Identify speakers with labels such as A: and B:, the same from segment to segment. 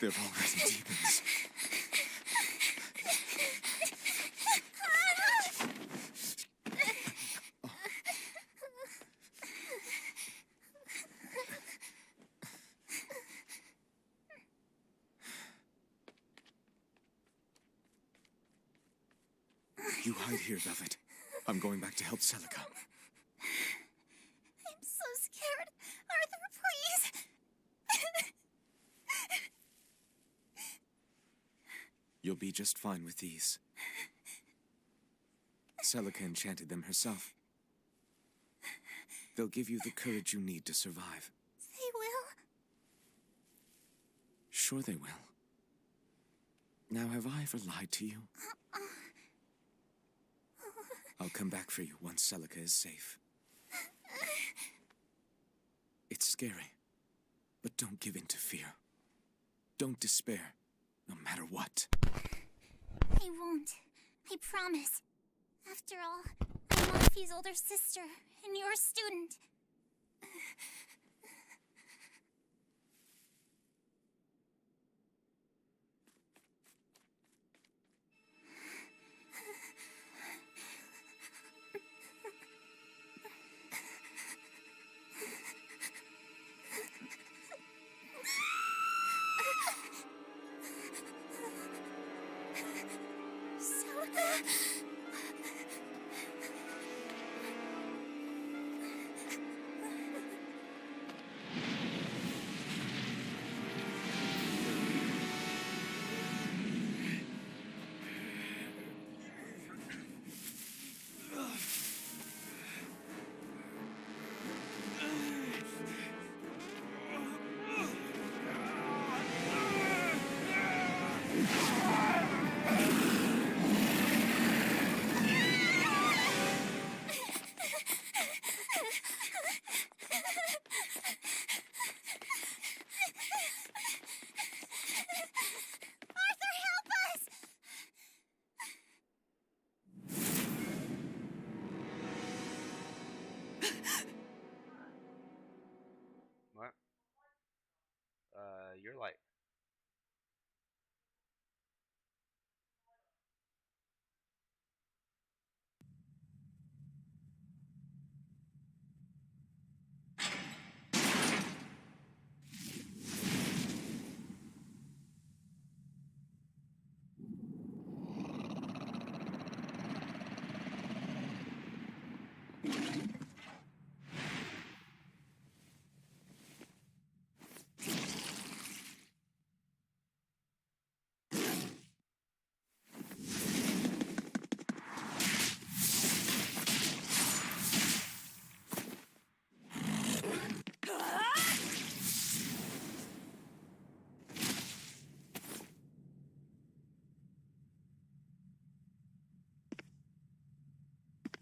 A: They're already demons. You hide here, Velvet. I'm going back to help Celica.
B: I'm so scared. Arthur, please.
A: You'll be just fine with these. Celica enchanted them herself. They'll give you the courage you need to survive.
B: They will?
A: Sure they will. Now, have I ever lied to you? I'll come back for you once Celica is safe. It's scary, but don't give in to fear. Don't despair, no matter what.
B: I won't. I promise. After all, I'm Luffy's older sister, and your student.
C: What? You're like...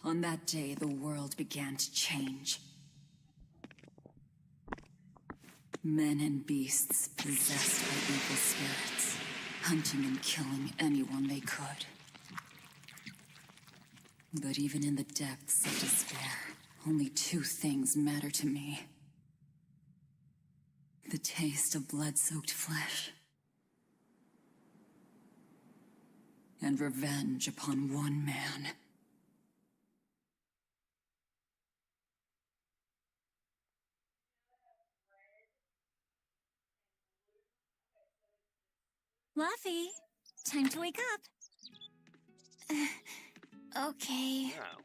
D: On that day, the world began to change. Men and beasts possessed by evil spirits, hunting and killing anyone they could. But even in the depths of despair, only two things matter to me. The taste of blood-soaked flesh, and revenge upon one man.
B: Luffy, time to wake up. Okay.
C: No.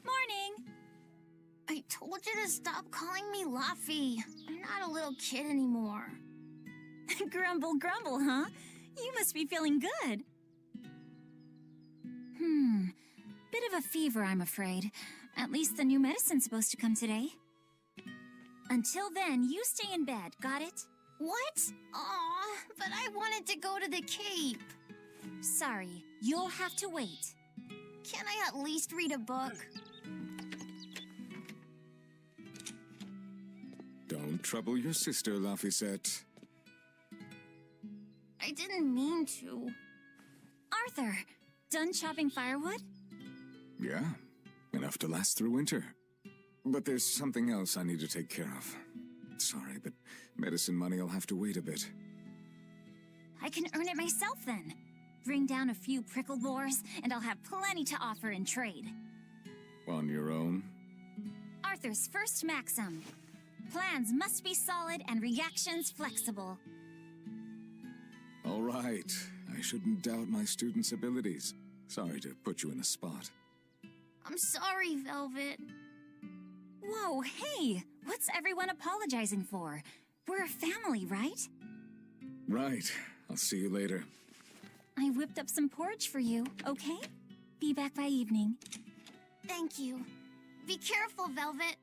B: Morning. I told you to stop calling me Luffy. I'm not a little kid anymore. Grumble, grumble, huh? You must be feeling good. Bit of a fever, I'm afraid. At least the new medicine's supposed to come today. Until then, you stay in bed, got it? What? Aw, but I wanted to go to the Cape. Sorry, you'll have to wait. Can I at least read a book?
A: Don't trouble your sister, Laphicet.
B: I didn't mean to. Arthur, done chopping firewood?
A: Yeah, enough to last through winter. But there's something else I need to take care of. sorry, but medicine money will have to wait a bit.
B: I can earn it myself then. Bring down a few prickle boars, and I'll have plenty to offer in trade.
A: On your own?
B: Arthur's first maxim. Plans must be solid and reactions flexible.
A: All right. I shouldn't doubt my students' abilities. Sorry to put you in the spot.
B: I'm sorry, Velvet. Whoa, hey! What's everyone apologizing for? We're a family, right?
A: Right. I'll see you later.
B: I whipped up some porridge for you, okay? Be back by evening. Thank you. Be careful, Velvet.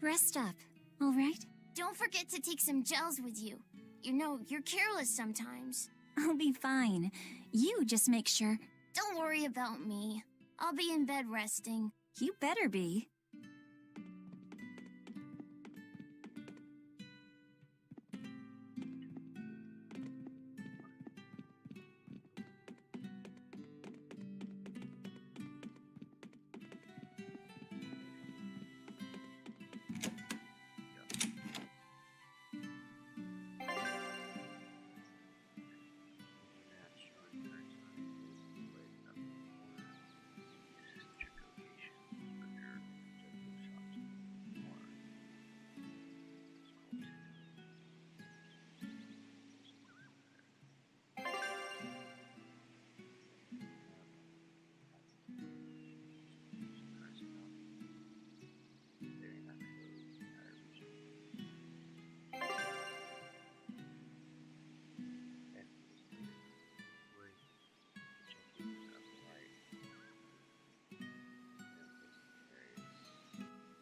B: Rest up, all right? Don't forget to take some gels with you. You know, you're careless sometimes. I'll be fine. You just make sure... Don't worry about me. I'll be in bed resting. You better be.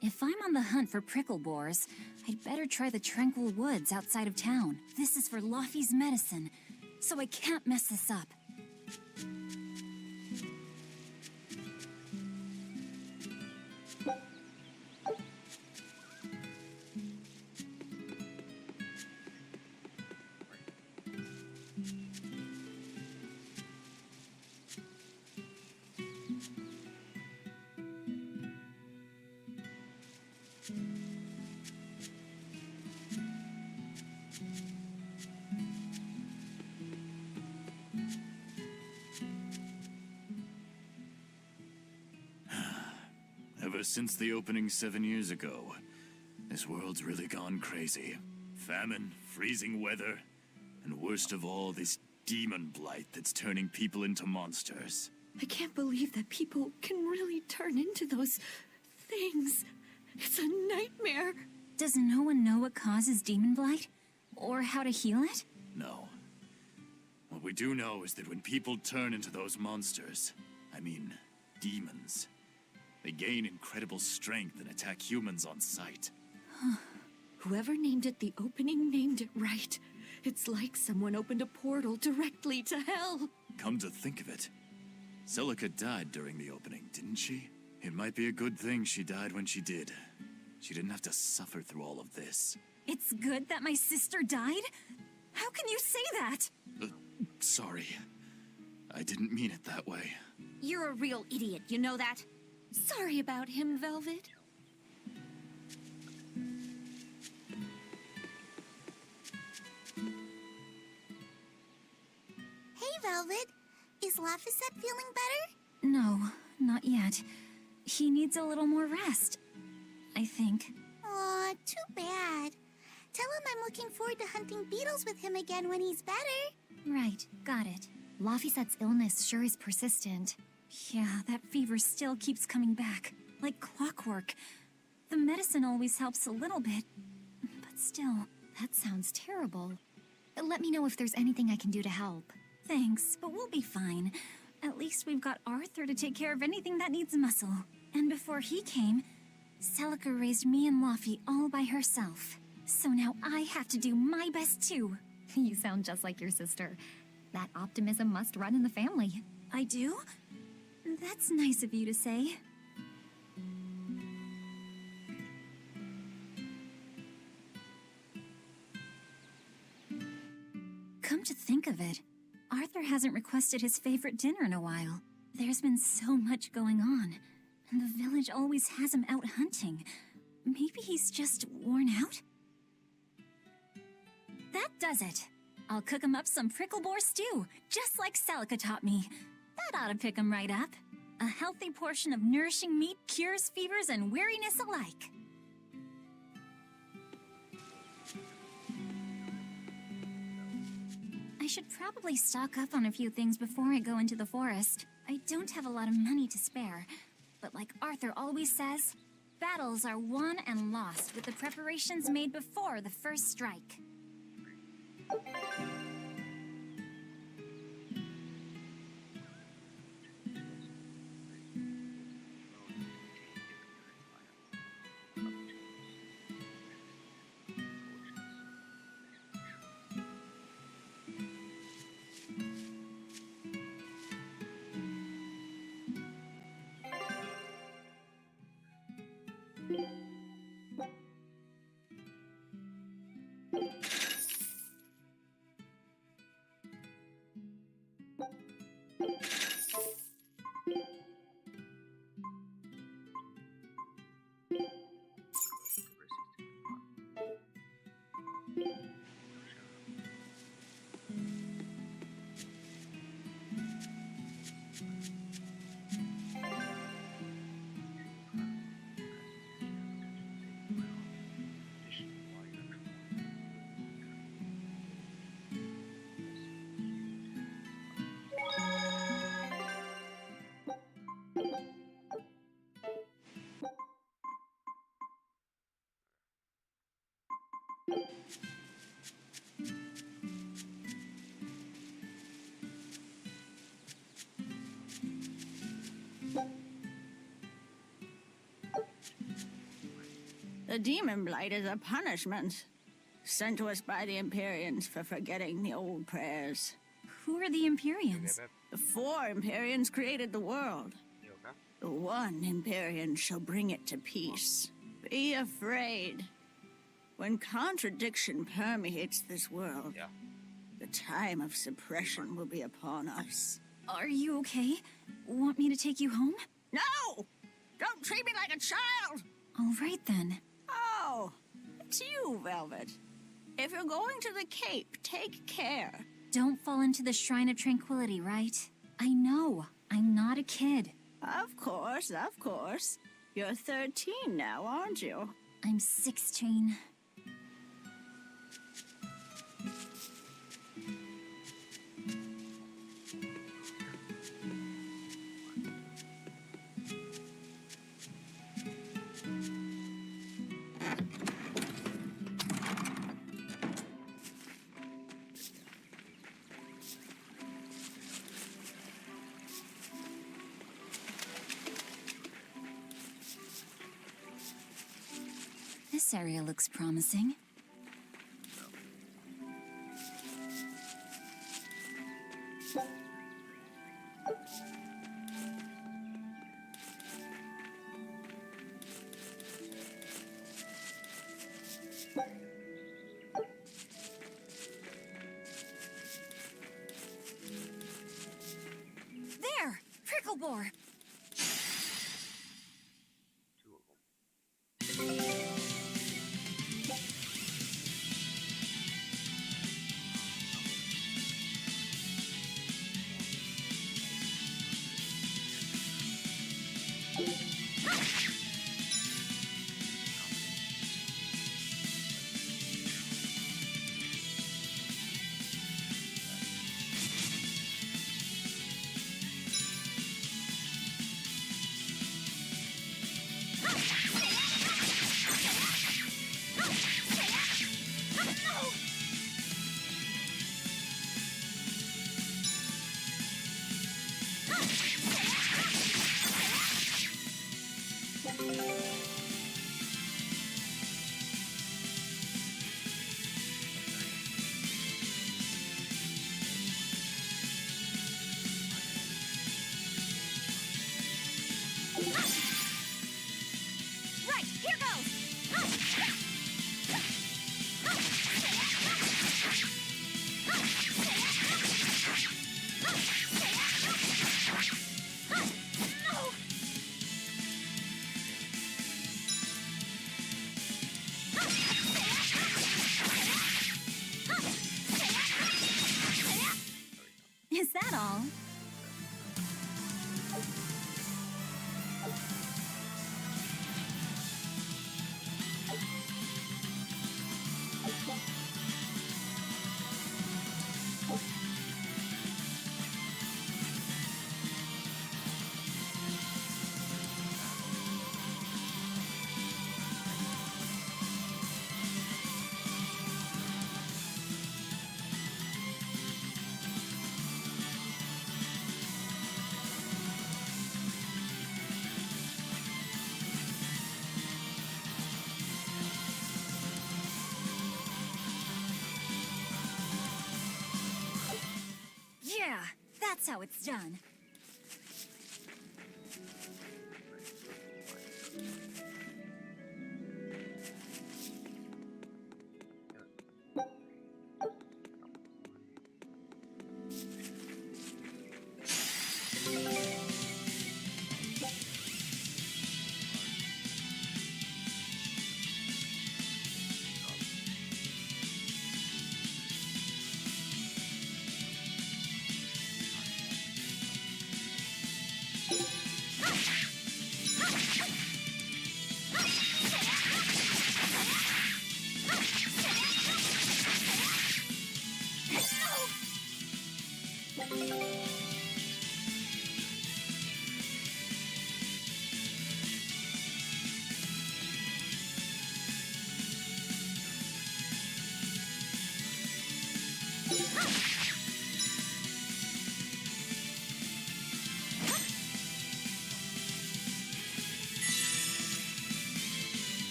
B: If I'm on the hunt for prickle boars, I'd better try the tranquil woods outside of town. This is for Laufey's medicine, so I can't mess this up.
C: Ever since the opening 7 years ago, this world's really gone crazy. Famine, freezing weather, and worst of all, this demon blight that's turning people into monsters.
E: I can't believe that people can really turn into those things. It's a nightmare.
B: Does no one know what causes demon blight? Or how to heal it?
C: No. What we do know is that when people turn into those monsters, I mean, demons, they gain incredible strength and attack humans on sight.
E: Whoever named it the opening named it right. It's like someone opened a portal directly to hell.
C: Come to think of it, Celica died during the opening, didn't she? It might be a good thing she died when she did. She didn't have to suffer through all of this.
B: It's good that my sister died? How can you say that?
C: Sorry. I didn't mean it that way.
E: You're a real idiot, you know that? Sorry about him, Velvet.
F: Hey, Velvet. Is Laphicet feeling better?
B: No, not yet. He needs a little more rest, I think.
F: Aw, too bad. Tell him I'm looking forward to hunting beetles with him again when he's better.
B: Right, got it.
F: Laphicet's illness sure is persistent.
B: Yeah, that fever still keeps coming back, like clockwork. The medicine always helps a little bit, but still.
F: That sounds terrible. Let me know if there's anything I can do to help.
B: Thanks, but we'll be fine. At least we've got Arthur to take care of anything that needs muscle. And before he came, Celica raised me and Laffy all by herself. So now I have to do my best too.
F: You sound just like your sister. That optimism must run in the family.
B: I do? That's nice of you to say. Come to think of it, Arthur hasn't requested his favorite dinner in a while. There's been so much going on, and the village always has him out hunting. Maybe he's just worn out? That does it. I'll cook him up some prickle boar stew, just like Celica taught me. That ought to pick him right up. A healthy portion of nourishing meat cures fevers and weariness alike. I should probably stock up on a few things before I go into the forest. I don't have a lot of money to spare, but like Arthur always says, battles are won and lost with the preparations made before the first strike.
G: The demon blight is a punishment sent to us by the Empyreans for forgetting the old prayers.
B: Who are the Empyreans?
G: The 4 Empyreans created the world. The 1 Empyrean shall bring it to peace. Be afraid. When contradiction permeates this world, the time of suppression will be upon us.
B: Are you okay? Want me to take you home?
G: No! Don't treat me like a child!
B: All right then.
G: Oh, it's you, Velvet. If you're going to the Cape, take care.
B: Don't fall into the Shrine of Tranquility, right? I know. I'm not a kid.
G: Of course, of course. You're 13 now, aren't you?
B: I'm 16. This area looks promising. sickle boar. Right, here goes! Is that all? Yeah, that's how it's done.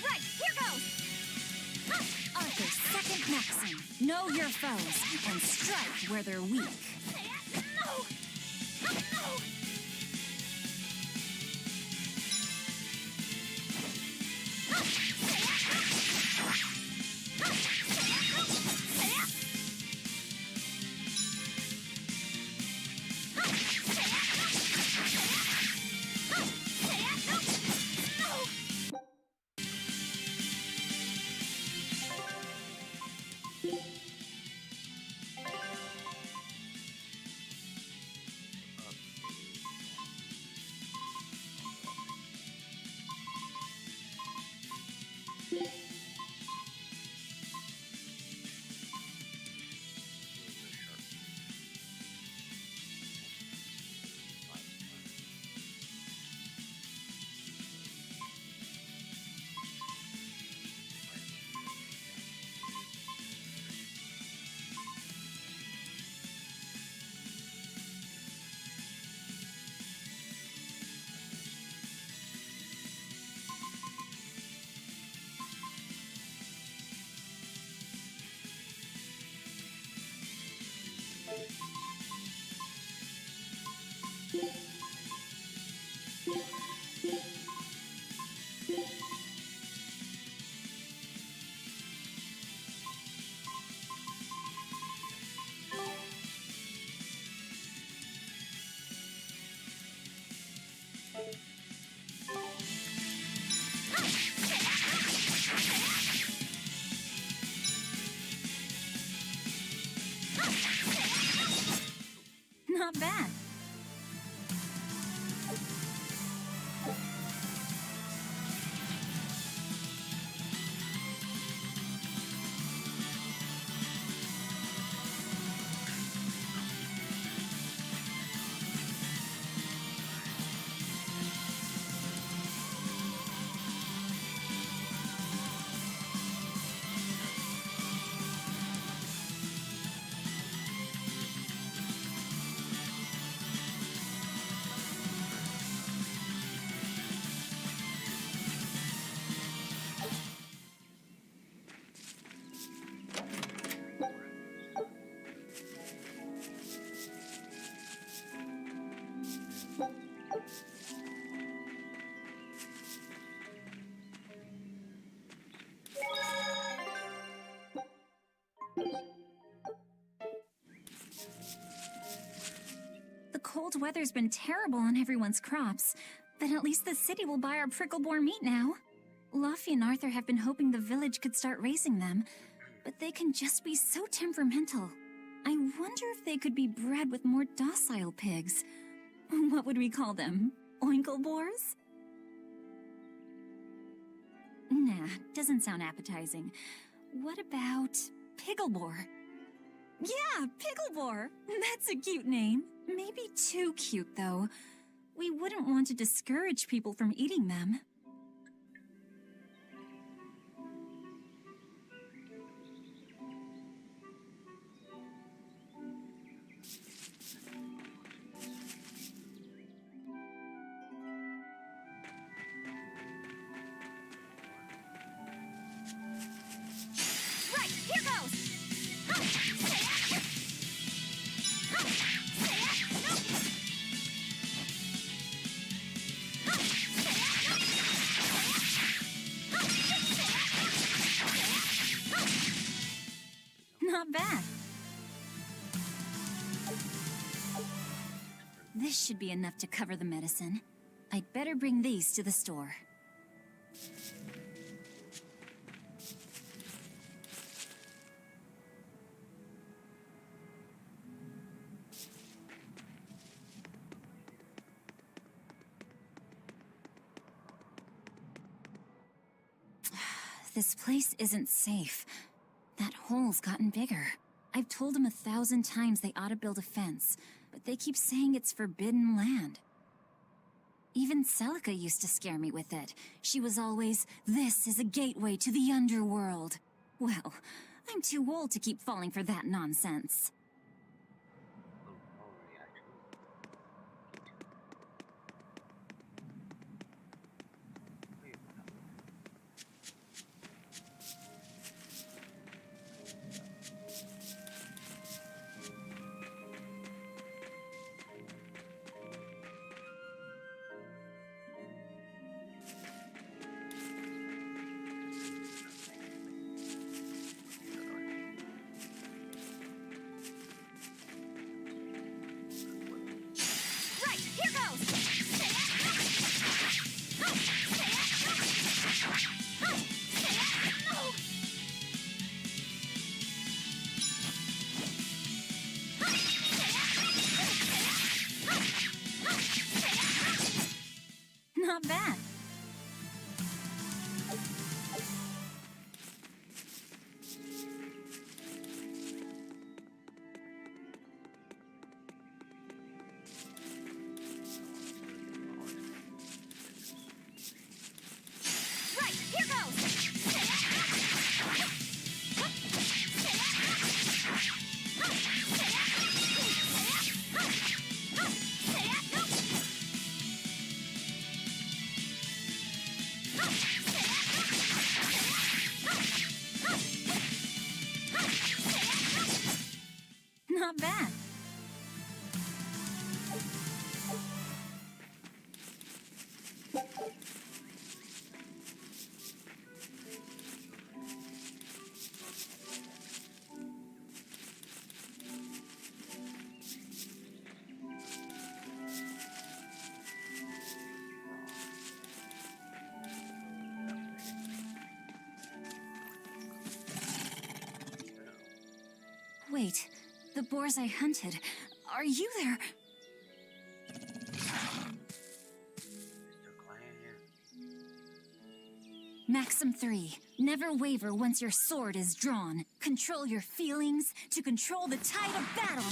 B: Right, here goes! Arthur's second maxim. Know your foes and strike where they're weak. No! No! bad. The cold weather's been terrible on everyone's crops, but at least the city will buy our prickle-boar meat now. Luffy and Arthur have been hoping the village could start raising them, but they can just be so temperamental. I wonder if they could be bred with more docile pigs. What would we call them? Oinkle-boars? Nah, doesn't sound appetizing. What about Pickleboar? Yeah, Pickleboar! That's a cute name. Maybe too cute, though. We wouldn't want to discourage people from eating them. Right, here goes! Not bad. This should be enough to cover the medicine. I'd better bring these to the store. This place isn't safe. That hole's gotten bigger. I've told them 1,000 times they ought to build a fence, but they keep saying it's forbidden land. Even Celica used to scare me with it. She was always, "This is a gateway to the underworld." Well, I'm too old to keep falling for that nonsense. Not bad. Right, here goes! Not bad. Wait, the boars I hunted, are you there? Maxim 3. Never waver once your sword is drawn. Control your feelings to control the tide of battle.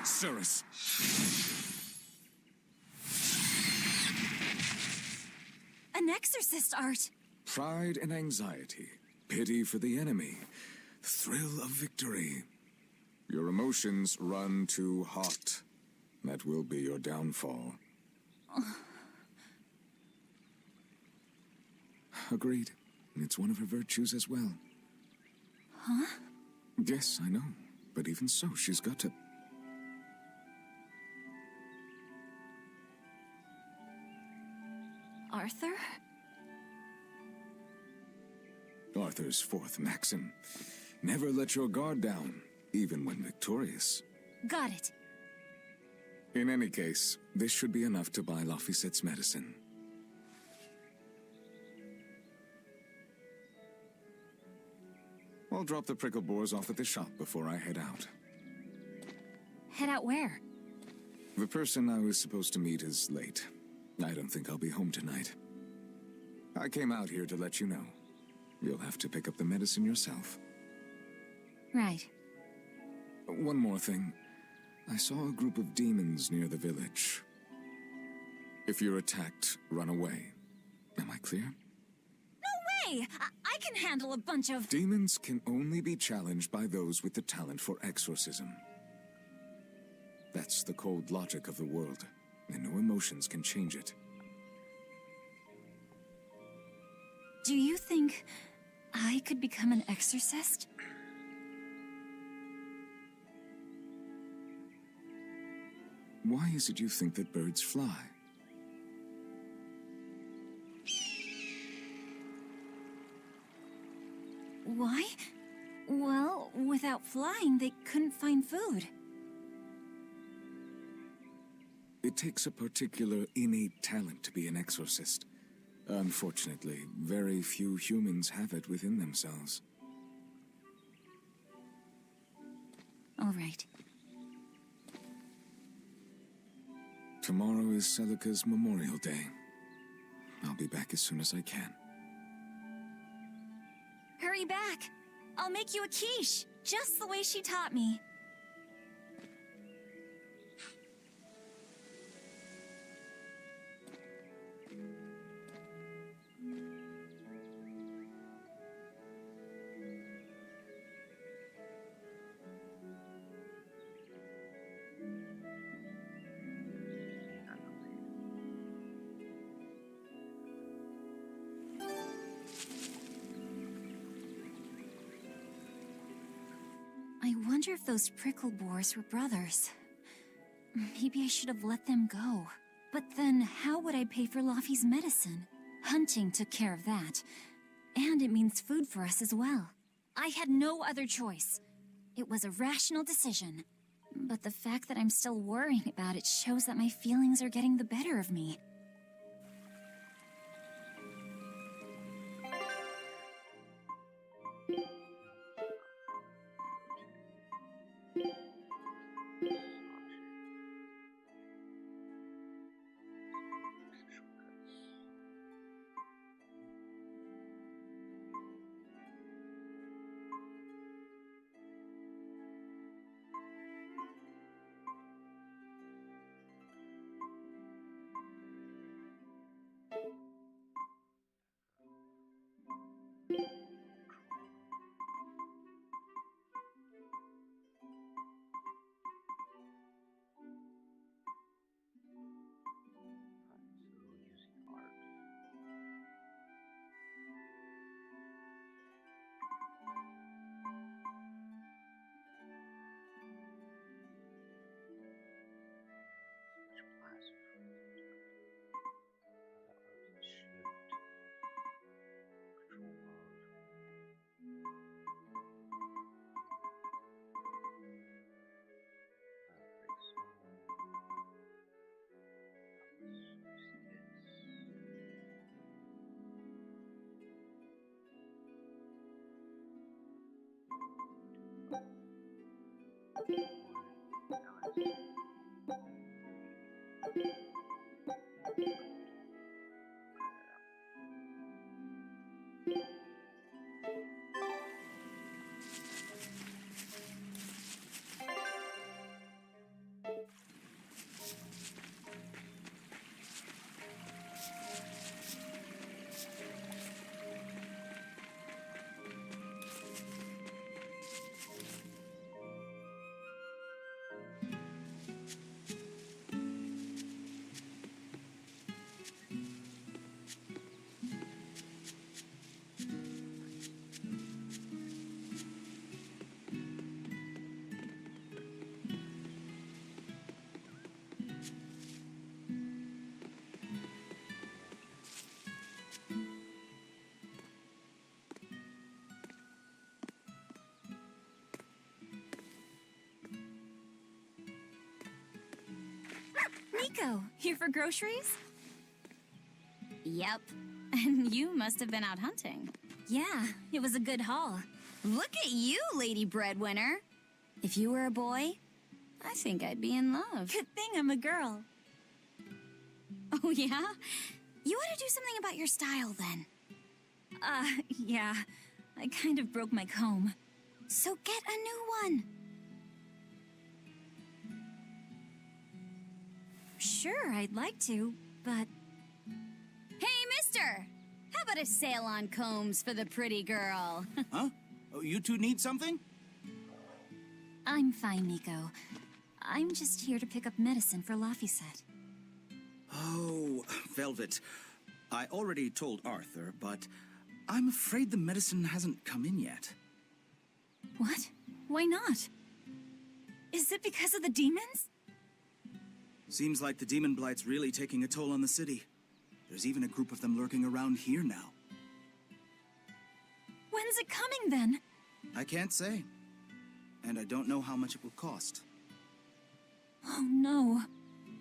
A: Cirrus.
B: An exorcist art.
A: Pride and anxiety. Pity for the enemy. Thrill of victory. Your emotions run too hot. That will be your downfall. Agreed. It's one of her virtues as well.
B: Huh?
A: Yes, I know. But even so, she's got to...
B: Arthur?
A: Arthur's fourth maxim. Never let your guard down, even when victorious.
B: Got it.
A: In any case, this should be enough to buy Laphicette's medicine. I'll drop the prickle boars off at the shop before I head out.
B: Head out where?
A: The person I was supposed to meet is late. I don't think I'll be home tonight. I came out here to let you know. You'll have to pick up the medicine yourself.
B: Right.
A: One more thing. I saw a group of demons near the village. If you're attacked, run away. Am I clear?
B: No way! I can handle a bunch of...
A: Demons can only be challenged by those with the talent for exorcism. That's the cold logic of the world, and no emotions can change it.
B: Do you think I could become an exorcist?
A: Why is it you think that birds fly?
B: Why? Well, without flying, they couldn't find food.
A: It takes a particular innate talent to be an exorcist. Unfortunately, very few humans have it within themselves.
B: All right.
A: Tomorrow is Celica's Memorial Day. I'll be back as soon as I can.
B: Hurry back! I'll make you a quiche, just the way she taught me. I wonder if those prickle boars were brothers. Maybe I should have let them go. But then, how would I pay for Laffy's medicine? Hunting took care of that. And it means food for us as well. I had no other choice. It was a rational decision. But the fact that I'm still worrying about it shows that my feelings are getting the better of me. Nico, here for groceries?
H: Yep. And you must have been out hunting.
B: Yeah, it was a good haul.
H: Look at you, Lady Breadwinner. If you were a boy, I think I'd be in love.
B: Good thing I'm a girl.
H: Oh, yeah? You ought to do something about your style, then.
B: Yeah. I kind of broke my comb.
H: So get a new one.
B: Sure, I'd like to, but...
H: Hey, mister! How about a sale on combs for the pretty girl?
I: Huh? Oh, you two need something?
B: I'm fine, Nico. I'm just here to pick up medicine for Laffyset.
I: Oh, Velvet. I already told Arthur, but I'm afraid the medicine hasn't come in yet.
B: What? Why not? Is it because of the demons?
I: Seems like the demon blight's really taking a toll on the city. There's even a group of them lurking around here now.
B: When's it coming, then?
I: I can't say. And I don't know how much it will cost.
B: Oh, no.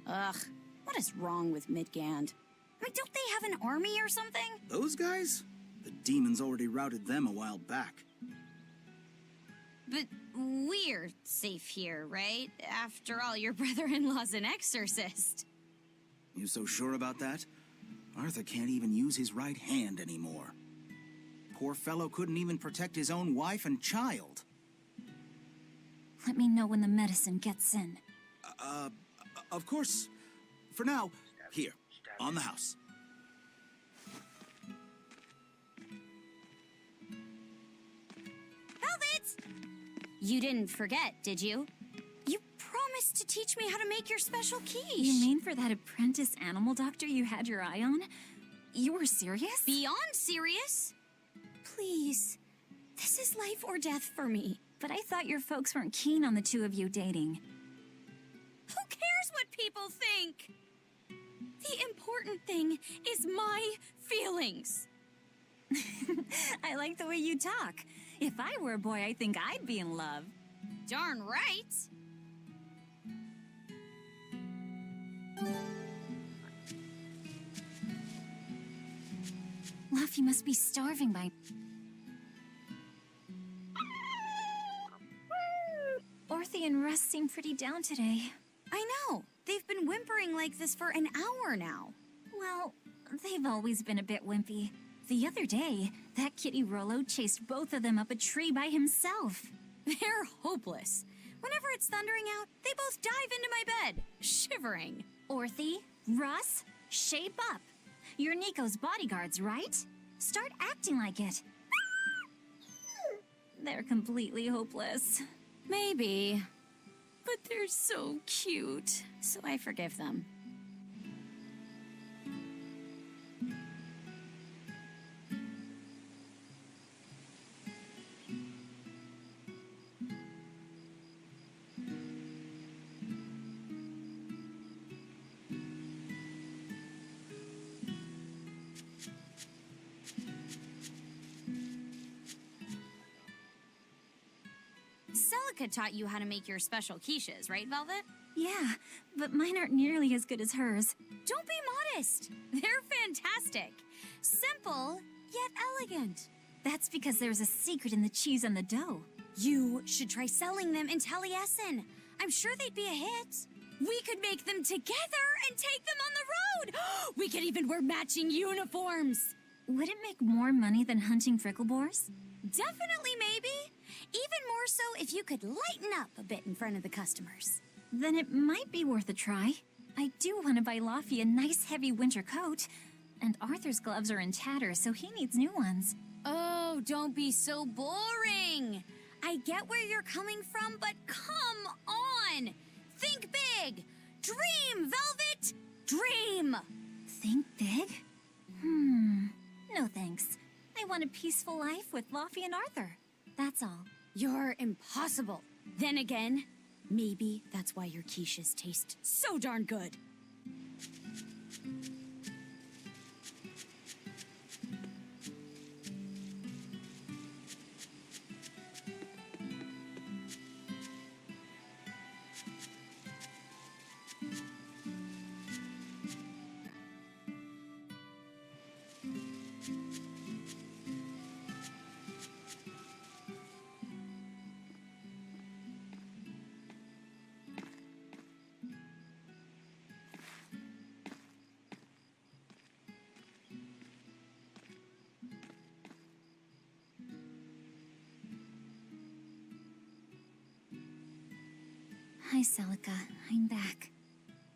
H: Ugh, what is wrong with Midgand? I mean, don't they have an army or something?
I: Those guys? The demons already routed them a while back.
H: But we're safe here, right? After all, your brother-in-law's an exorcist.
I: You so sure about that? Arthur can't even use his right hand anymore. Poor fellow couldn't even protect his own wife and child.
B: Let me know when the medicine gets in.
I: Of course. For now, here, on the house.
H: Velvet! You didn't forget, did you? You promised to teach me how to make your special quiche.
B: You mean for that apprentice animal doctor you had your eye on? You were serious?
H: Beyond serious? Please. This is life or death for me.
B: But I thought your folks weren't keen on the two of you dating.
H: Who cares what people think? The important thing is my feelings.
B: I like the way you talk. If I were a boy, I think I'd be in love.
H: Darn right.
B: Luffy must be starving by... Orthy and Russ seem pretty down today.
H: I know. They've been whimpering like this for an hour now.
B: Well, they've always been a bit wimpy. The other day, that kitty Rollo chased both of them up a tree by himself.
H: They're hopeless. Whenever it's thundering out, they both dive into my bed, shivering.
B: Orthy, Russ, shape up. You're Nico's bodyguards, right? Start acting like it. They're completely hopeless.
H: Maybe. But they're so cute, so I forgive them. Celica taught you how to make your special quiches, right, Velvet?
B: Yeah, but mine aren't nearly as good as hers.
H: Don't be modest. They're fantastic. Simple, yet elegant.
B: That's because there's a secret in the cheese on the dough.
H: You should try selling them in Taliesin. I'm sure they'd be a hit. We could make them together and take them on the road. We could even wear matching uniforms.
B: Would it make more money than hunting fricklebores?
H: Definitely, maybe. Even more so if you could lighten up a bit in front of the customers.
B: Then it might be worth a try. I do want to buy Laffy a nice heavy winter coat. And Arthur's gloves are in tatters, so he needs new ones.
H: Oh, don't be so boring. I get where you're coming from, but come on. Think big. Dream, Velvet. Dream.
B: Think big? No thanks. I want a peaceful life with Laffy and Arthur. That's all.
H: You're impossible. Then again, maybe that's why your quiches taste so darn good.
B: Hi, Celica. I'm back.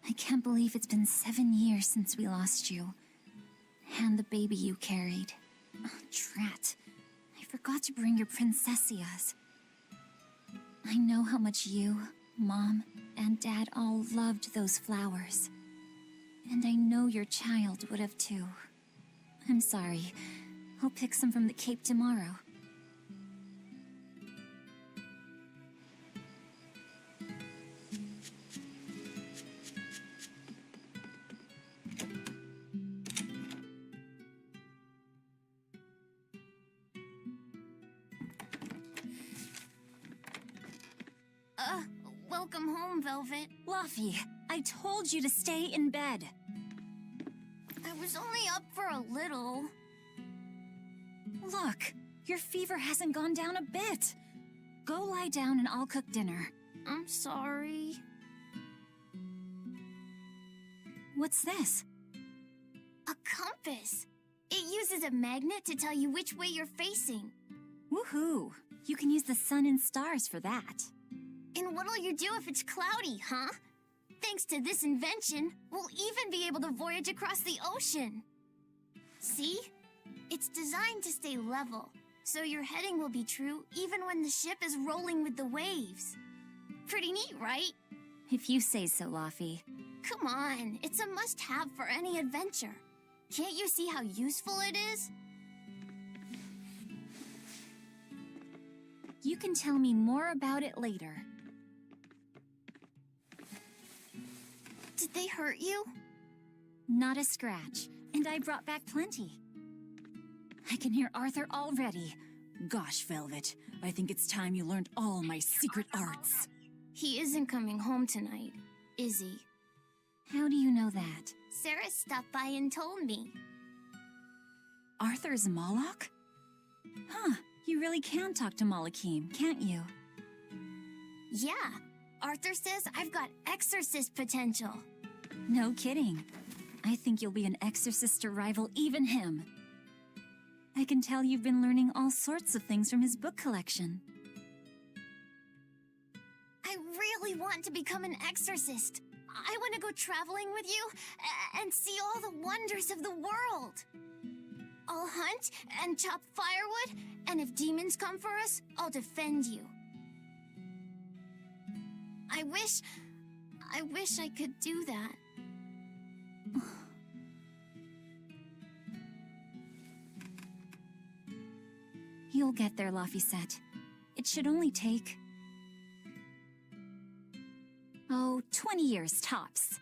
B: I can't believe it's been 7 years since we lost you. And the baby you carried. Oh, drat. I forgot to bring your princessias. I know how much you, Mom, and Dad all loved those flowers. And I know your child would have too. I'm sorry. I'll pick some from the Cape tomorrow.
H: Welcome home, Velvet.
B: Laffy, I told you to stay in bed.
H: I was only up for a little.
B: Look, your fever hasn't gone down a bit. Go lie down and I'll cook dinner.
H: I'm sorry.
B: What's this?
F: A compass. It uses a magnet to tell you which way you're facing.
B: Woohoo! You can use the sun and stars for that.
F: And what'll you do if it's cloudy, huh? Thanks to this invention, we'll even be able to voyage across the ocean. See? It's designed to stay level, so your heading will be true even when the ship is rolling with the waves. Pretty neat, right?
B: If you say so, Laufey.
F: Come on, it's a must-have for any adventure. Can't you see how useful it is?
B: You can tell me more about it later.
F: Did they hurt you?
B: Not a scratch, and I brought back plenty. I can hear Arthur already. Gosh, Velvet, I think it's time you learned all my secret arts.
F: He isn't coming home tonight, is he?
B: How do you know that?
F: Sarah stopped by and told me.
B: Arthur's Moloch? Huh, you really can talk to Malakim, can't you?
F: Yeah, Arthur says I've got exorcist potential.
B: No kidding. I think you'll be an exorcist to rival even him. I can tell you've been learning all sorts of things from his book collection.
F: I really want to become an exorcist. I want to go traveling with you and see all the wonders of the world. I'll hunt and chop firewood, and if demons come for us, I'll defend you. I wish I could do that.
B: You'll get there, Laufey. It should only take... 20 years tops.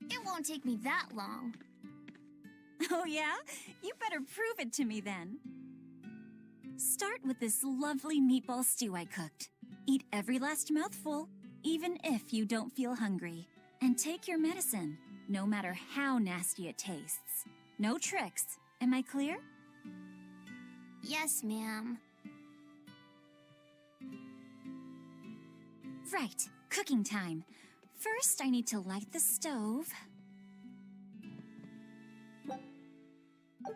F: It won't take me that long.
B: Oh yeah? You better prove it to me then. Start with this lovely meatball stew I cooked. Eat every last mouthful, even if you don't feel hungry. And take your medicine, no matter how nasty it tastes. No tricks. Am I clear?
F: Yes, ma'am.
B: Right, cooking time. First, I need to light the stove.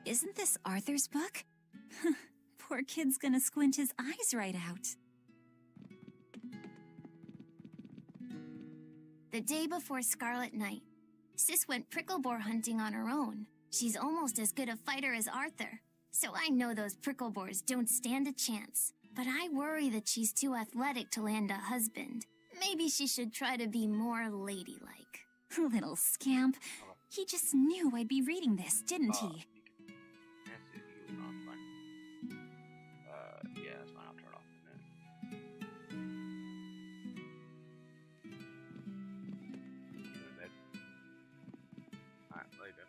B: Isn't this Arthur's book? Poor kid's gonna squint his eyes right out.
F: The day before Scarlet Night, Sis went prickle boar hunting on her own. She's almost as good a fighter as Arthur, so I know those prickle boars don't stand a chance. But I worry that she's too athletic to land a husband. Maybe she should try to be more ladylike.
B: Little scamp. He just knew I'd be reading this, didn't he?
J: Yeah, that's fine. I'll turn it off in a minute. Go to bed. Alright, later.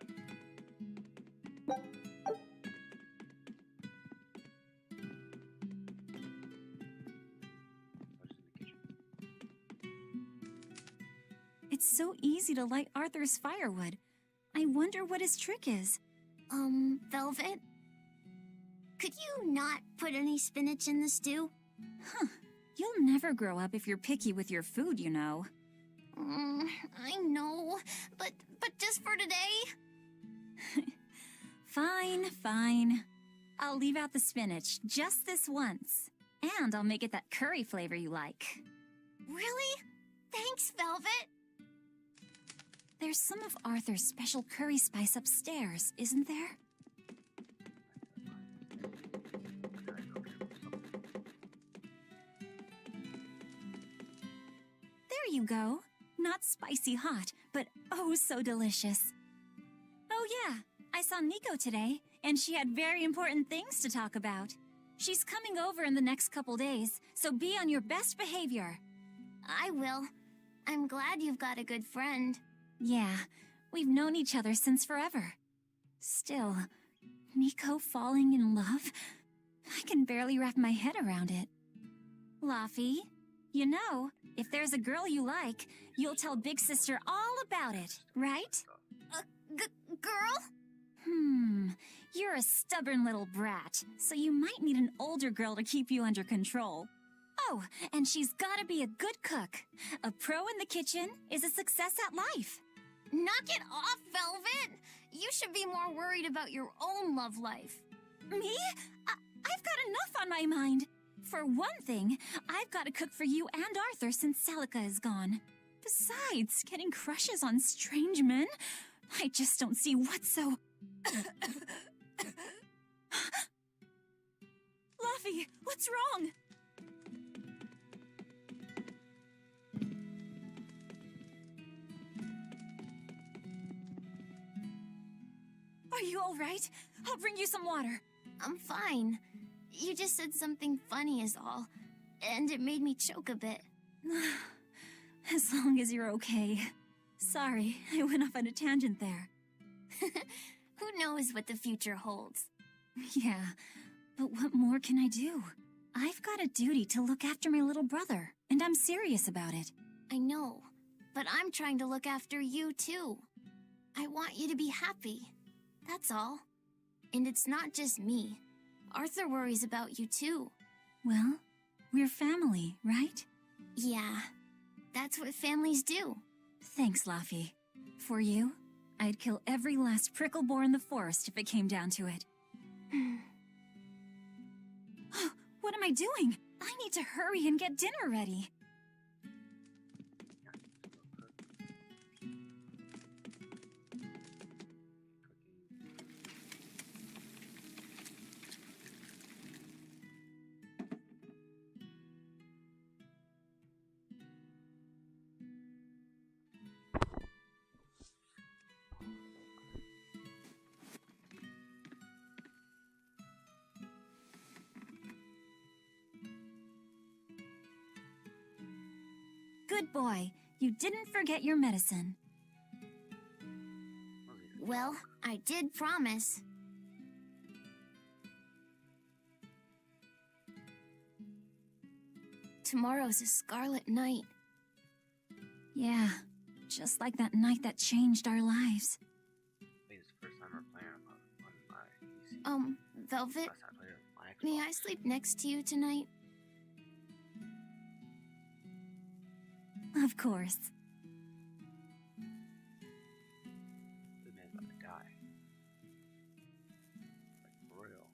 B: It's so easy to light Arthur's firewood. I wonder what his trick is.
F: Velvet? Could you not put any spinach in the stew?
B: Huh. You'll never grow up if you're picky with your food, you know.
F: I know, but just for today?
B: Fine. I'll leave out the spinach just this once. And I'll make it that curry flavor you like.
F: Really? Thanks, Velvet.
B: There's some of Arthur's special curry spice upstairs, isn't there? There you go. Not spicy hot, but oh so delicious. Oh yeah, I saw Nico today, and she had very important things to talk about. She's coming over in the next couple days, so be on your best behavior.
F: I will. I'm glad you've got a good friend.
B: Yeah, we've known each other since forever. Still, Nico falling in love? I can barely wrap my head around it. Laufey, you know, if there's a girl you like, you'll tell Big Sister all about it, right?
F: Girl?
B: You're a stubborn little brat, so you might need an older girl to keep you under control. Oh, and she's gotta be a good cook. A pro in the kitchen is a success at life.
F: Knock it off, Velvet! You should be more worried about your own love life.
B: Me? I've got enough on my mind. For one thing, I've got to cook for you and Arthur since Celica is gone. Besides, getting crushes on strange men? I just don't see what's so... Luffy, what's wrong? Are you all right? I'll bring you some water.
F: I'm fine. You just said something funny is all, and it made me choke a bit.
B: As long as you're okay. Sorry, I went off on a tangent there.
F: Who knows what the future holds?
B: Yeah, but what more can I do? I've got a duty to look after my little brother, and I'm serious about it.
F: I know, but I'm trying to look after you too. I want you to be happy. That's all. And it's not just me. Arthur worries about you too.
B: Well, we're family, right?
F: Yeah, that's what families do.
B: Thanks, Laffy. For you, I'd kill every last prickle boar in the forest if it came down to it. What am I doing? I need to hurry and get dinner ready. Good boy. You didn't forget your medicine.
F: Well, I did promise. Tomorrow's a scarlet night.
B: Yeah, just like that night that changed our lives.
J: I think it's the first time we're playing on my PC.
F: Velvet,
J: Last time I played it on my Xbox.
F: may I sleep next to you tonight?
B: Of course.
J: This man's about to die. Like, for real.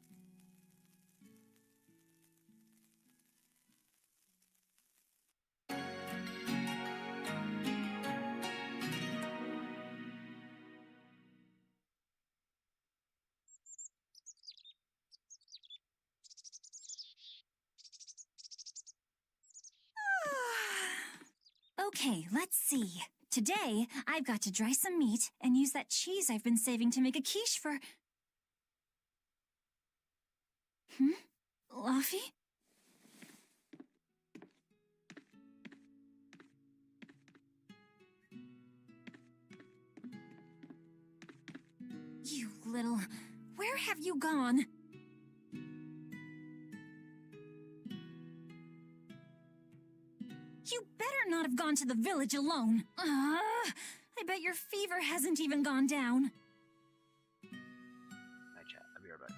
B: Okay, let's see. Today, I've got to dry some meat and use that cheese I've been saving to make a quiche for... Luffy? You little... Where have you gone? You better not have gone to the village alone. I bet your fever hasn't even gone down.
J: Night chat. I'll be right back.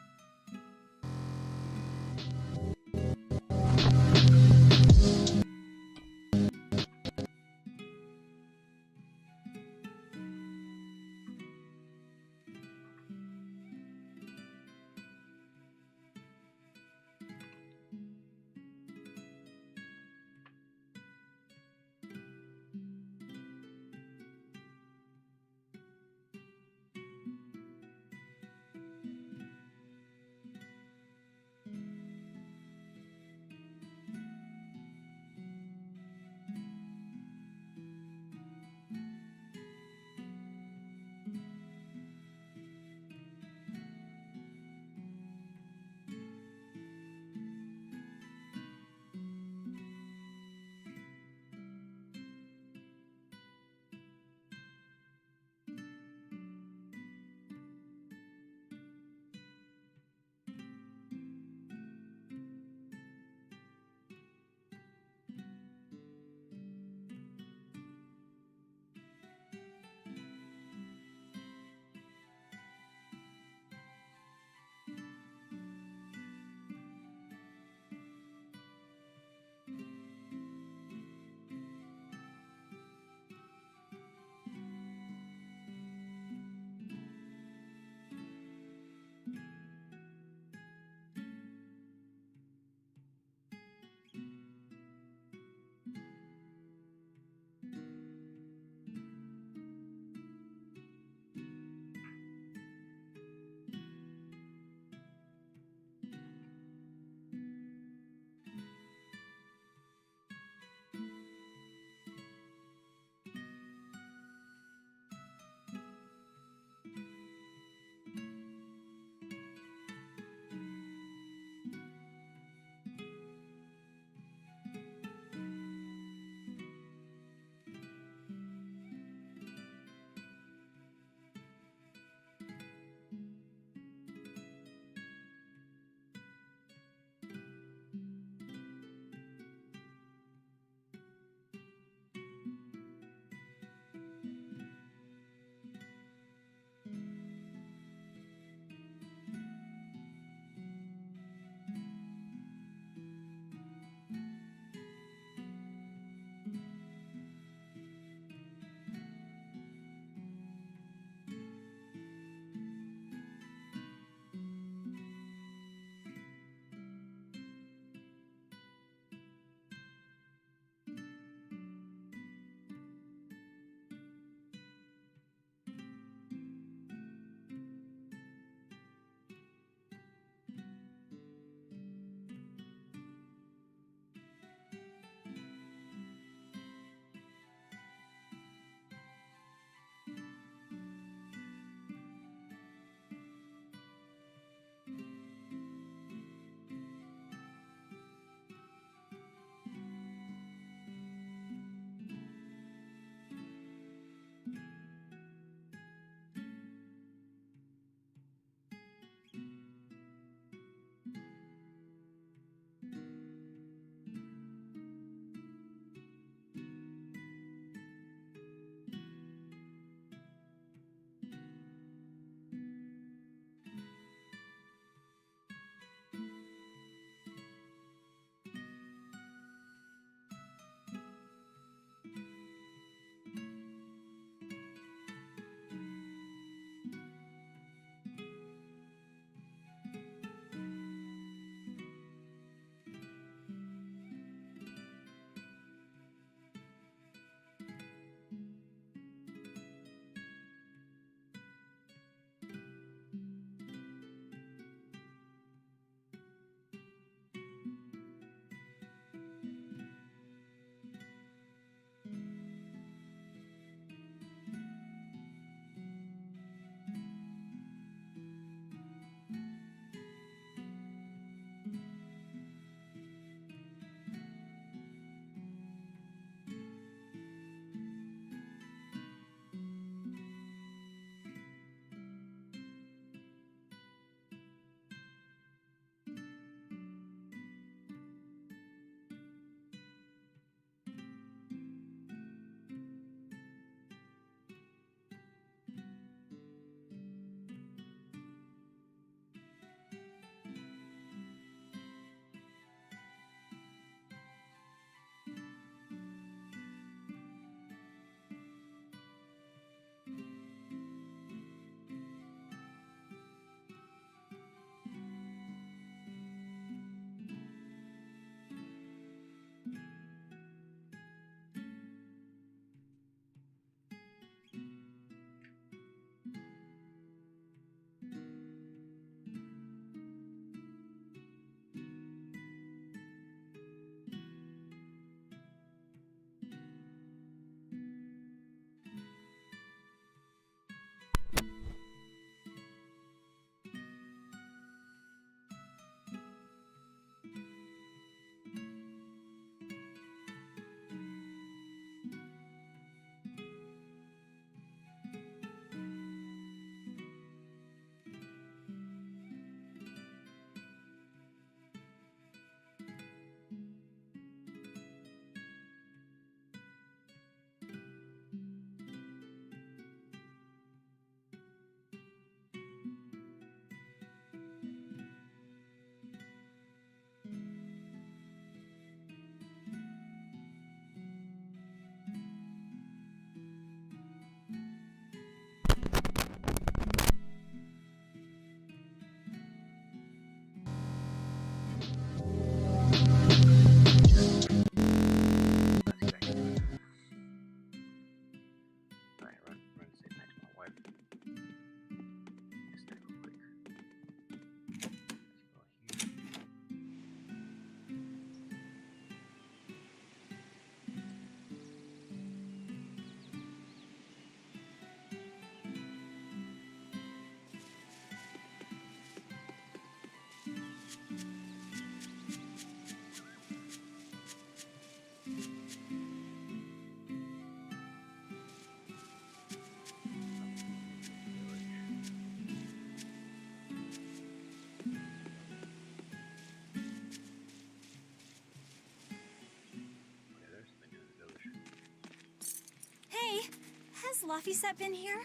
B: Laphicet been here?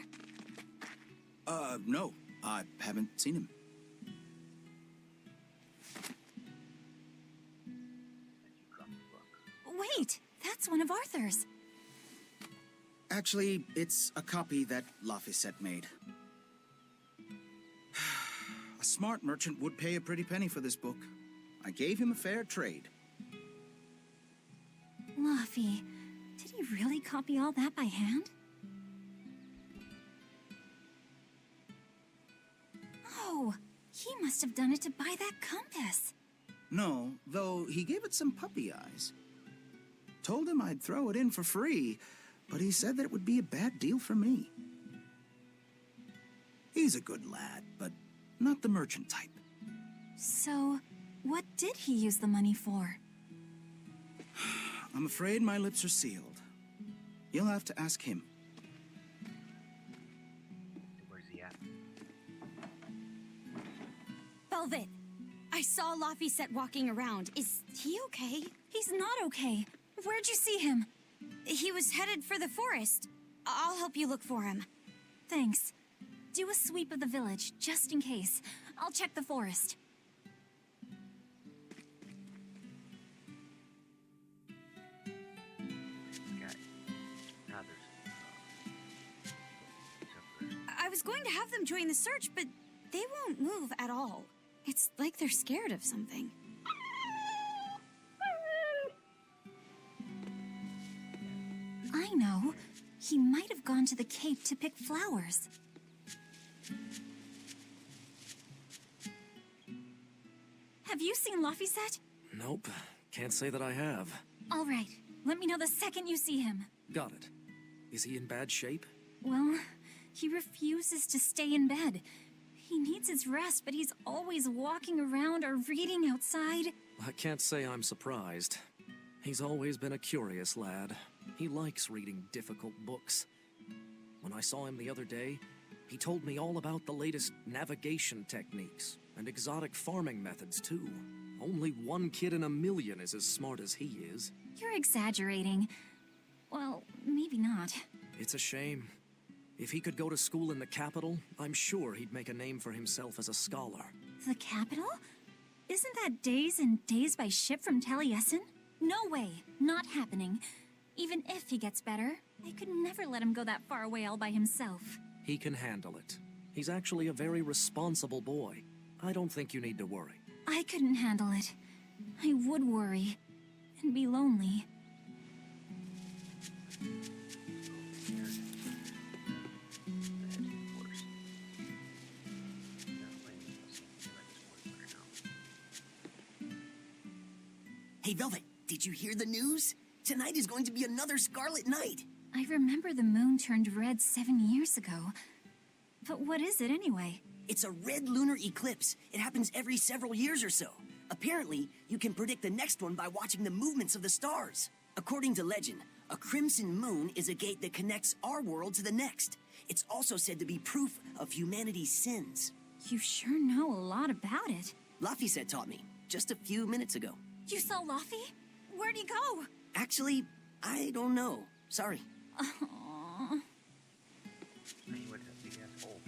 I: No. I haven't seen him.
B: Wait, that's one of Arthur's.
I: Actually, it's a copy that Laphicet made. A smart merchant would pay a pretty penny for this book. I gave him a fair trade.
B: Laphi, did he really copy all that by hand? Oh, he must have done it to buy that compass.
I: No, though he gave it some puppy eyes. Told him I'd throw it in for free, but he said that it would be a bad deal for me. He's a good lad, but not the merchant type.
B: So, what did he use the money for?
I: I'm afraid my lips are sealed. You'll have to ask him.
J: Where's he at?
H: Velvet, I saw Laphicet walking around. Is he okay?
B: He's not okay. Where'd you see him?
H: He was headed for the forest. I'll help you look for him.
B: Thanks. Do a sweep of the village, just in case. I'll check the forest.
J: Now there's
H: I was going to have them join the search, but they won't move at all. It's like they're scared of something.
B: I know. He might have gone to the cape to pick flowers. Have you seen Laphicet?
K: Nope. Can't say that I have.
B: All right. Let me know the second you see him.
K: Got it. Is he in bad shape?
B: Well, he refuses to stay in bed. He needs his rest, but he's always walking around or reading outside.
K: I can't say I'm surprised. He's always been a curious lad. He likes reading difficult books. When I saw him the other day, he told me all about the latest navigation techniques and exotic farming methods, too. Only one kid in a million is as smart as he is.
B: You're exaggerating. Well, maybe not.
K: It's a shame. If he could go to school in the capital, I'm sure he'd make a name for himself as a scholar.
B: The capital? Isn't that days and days by ship from Taliesin? No way. Not happening. Even if he gets better, I could never let him go that far away all by himself.
K: He can handle it. He's actually a very responsible boy. I don't think you need to worry.
B: I couldn't handle it. I would worry. And be lonely.
L: Hey, Velvet, did you hear the news? Tonight is going to be another Scarlet Night.
B: I remember the moon turned red 7 years ago. But what is it anyway?
L: It's a red lunar eclipse. It happens every several years or so. Apparently, you can predict the next one by watching the movements of the stars. According to legend, a crimson moon is a gate that connects our world to the next. It's also said to be proof of humanity's sins.
B: You sure know a lot about it.
L: Laphicet taught me, just a few minutes ago.
B: You saw Laphi? Where'd he go?
L: Actually, I don't know. Sorry.
B: Aww.
J: He went to a big ass hole.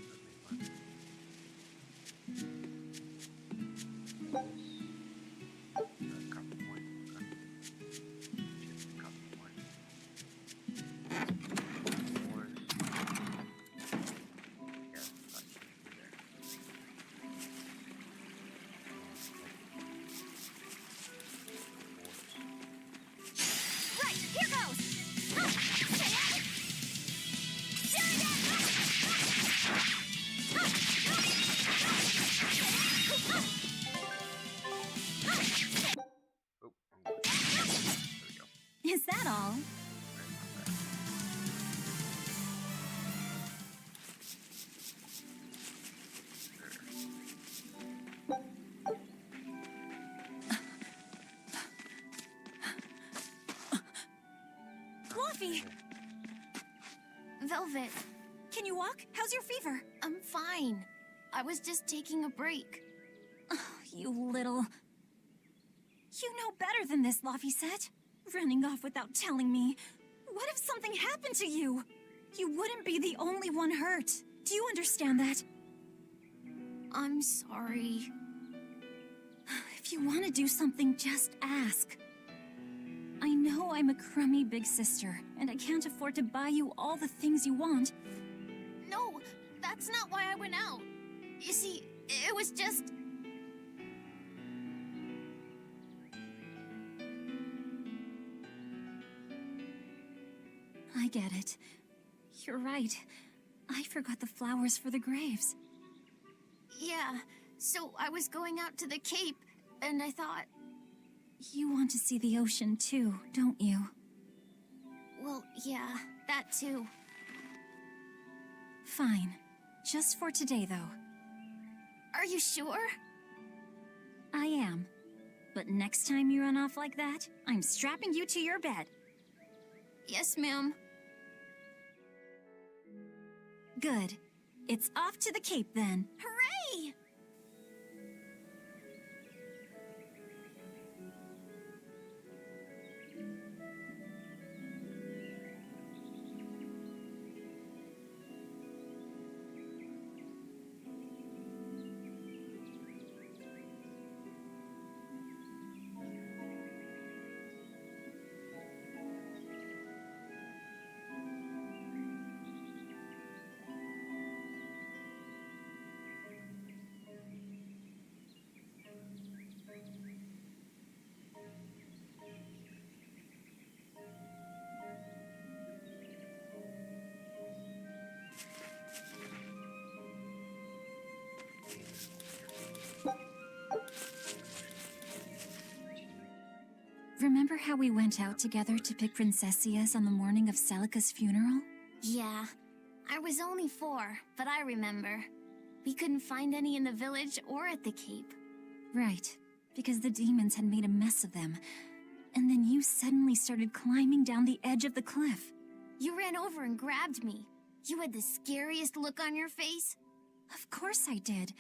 B: Right, here goes! Is that all? Fluffy!
F: Velvet,
B: Can you walk? How's your fever?
F: I'm fine. I was just taking a break.
B: Oh, you little... You know better than this, Laphicet. Running off without telling me. What if something happened to you? You wouldn't be the only one hurt. Do you understand that?
F: I'm sorry.
B: If you want to do something, just ask. I know I'm a crummy big sister, and I can't afford to buy you all the things you want.
F: No, that's not why I went out. You see, it was just...
B: I get it. You're right. I forgot the flowers for the graves.
F: Yeah, so I was going out to the Cape, and I thought...
B: You want to see the ocean too, don't you?
F: Well, yeah, that too.
B: Fine. Just for today, though.
F: Are you sure?
B: I am. But next time you run off like that, I'm strapping you to your bed.
F: Yes, ma'am.
B: Good. It's off to the Cape, then.
F: Hooray!
B: Remember how we went out together to pick princessias on the morning of Celica's funeral?
F: Yeah. I was only 4, but I remember. We couldn't find any in the village or at the Cape.
B: Right, because the demons had made a mess of them. And then you suddenly started climbing down the edge of the cliff.
F: You ran over and grabbed me. You had the scariest look on your face.
B: Of course I did.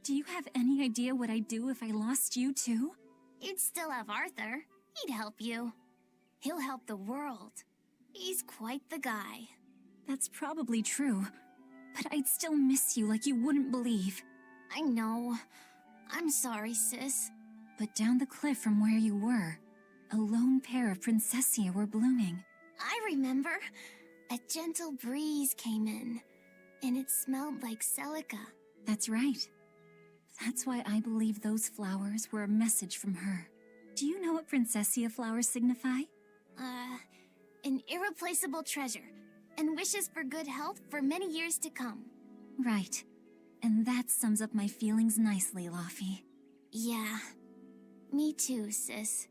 B: Do you have any idea what I'd do if I lost you too?
F: You'd still have Arthur. He'd help you. He'll help the world. He's quite the guy.
B: That's probably true. But I'd still miss you like you wouldn't believe.
F: I know. I'm sorry, sis.
B: But down the cliff from where you were, a lone pair of princessia were blooming.
F: I remember. A gentle breeze came in, and it smelled like Celica.
B: That's right. That's why I believe those flowers were a message from her. Do you know what princessia flowers signify?
F: An irreplaceable treasure, and wishes for good health for many years to come.
B: Right. And that sums up my feelings nicely, Laufey.
F: Yeah. Me too, sis.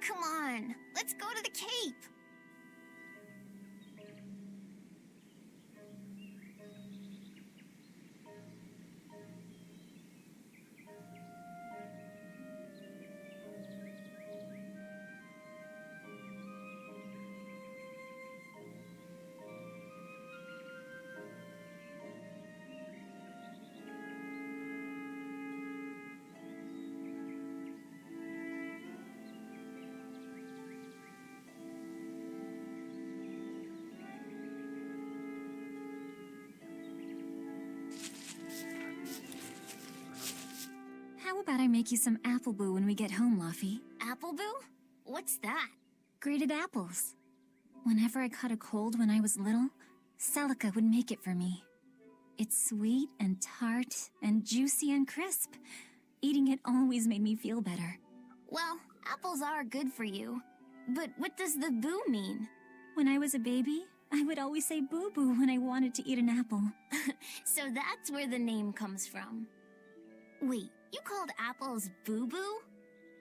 F: Come on, let's go to the Cape.
B: How about I make you some apple boo when we get home, Laufey?
F: Apple Boo? What's that?
B: Grated apples. Whenever I caught a cold when I was little, Celica would make it for me. It's sweet and tart and juicy and crisp. Eating it always made me feel better.
F: Well, apples are good for you. But what does the boo mean?
B: When I was a baby, I would always say boo-boo when I wanted to eat an apple.
F: So that's where the name comes from. Wait, you called apples boo-boo?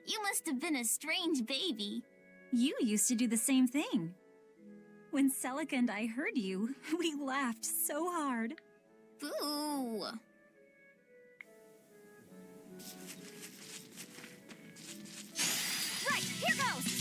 F: You must have been a strange baby.
B: You used to do the same thing. When Celica and I heard you, we laughed so hard.
F: Boo! Right, here goes!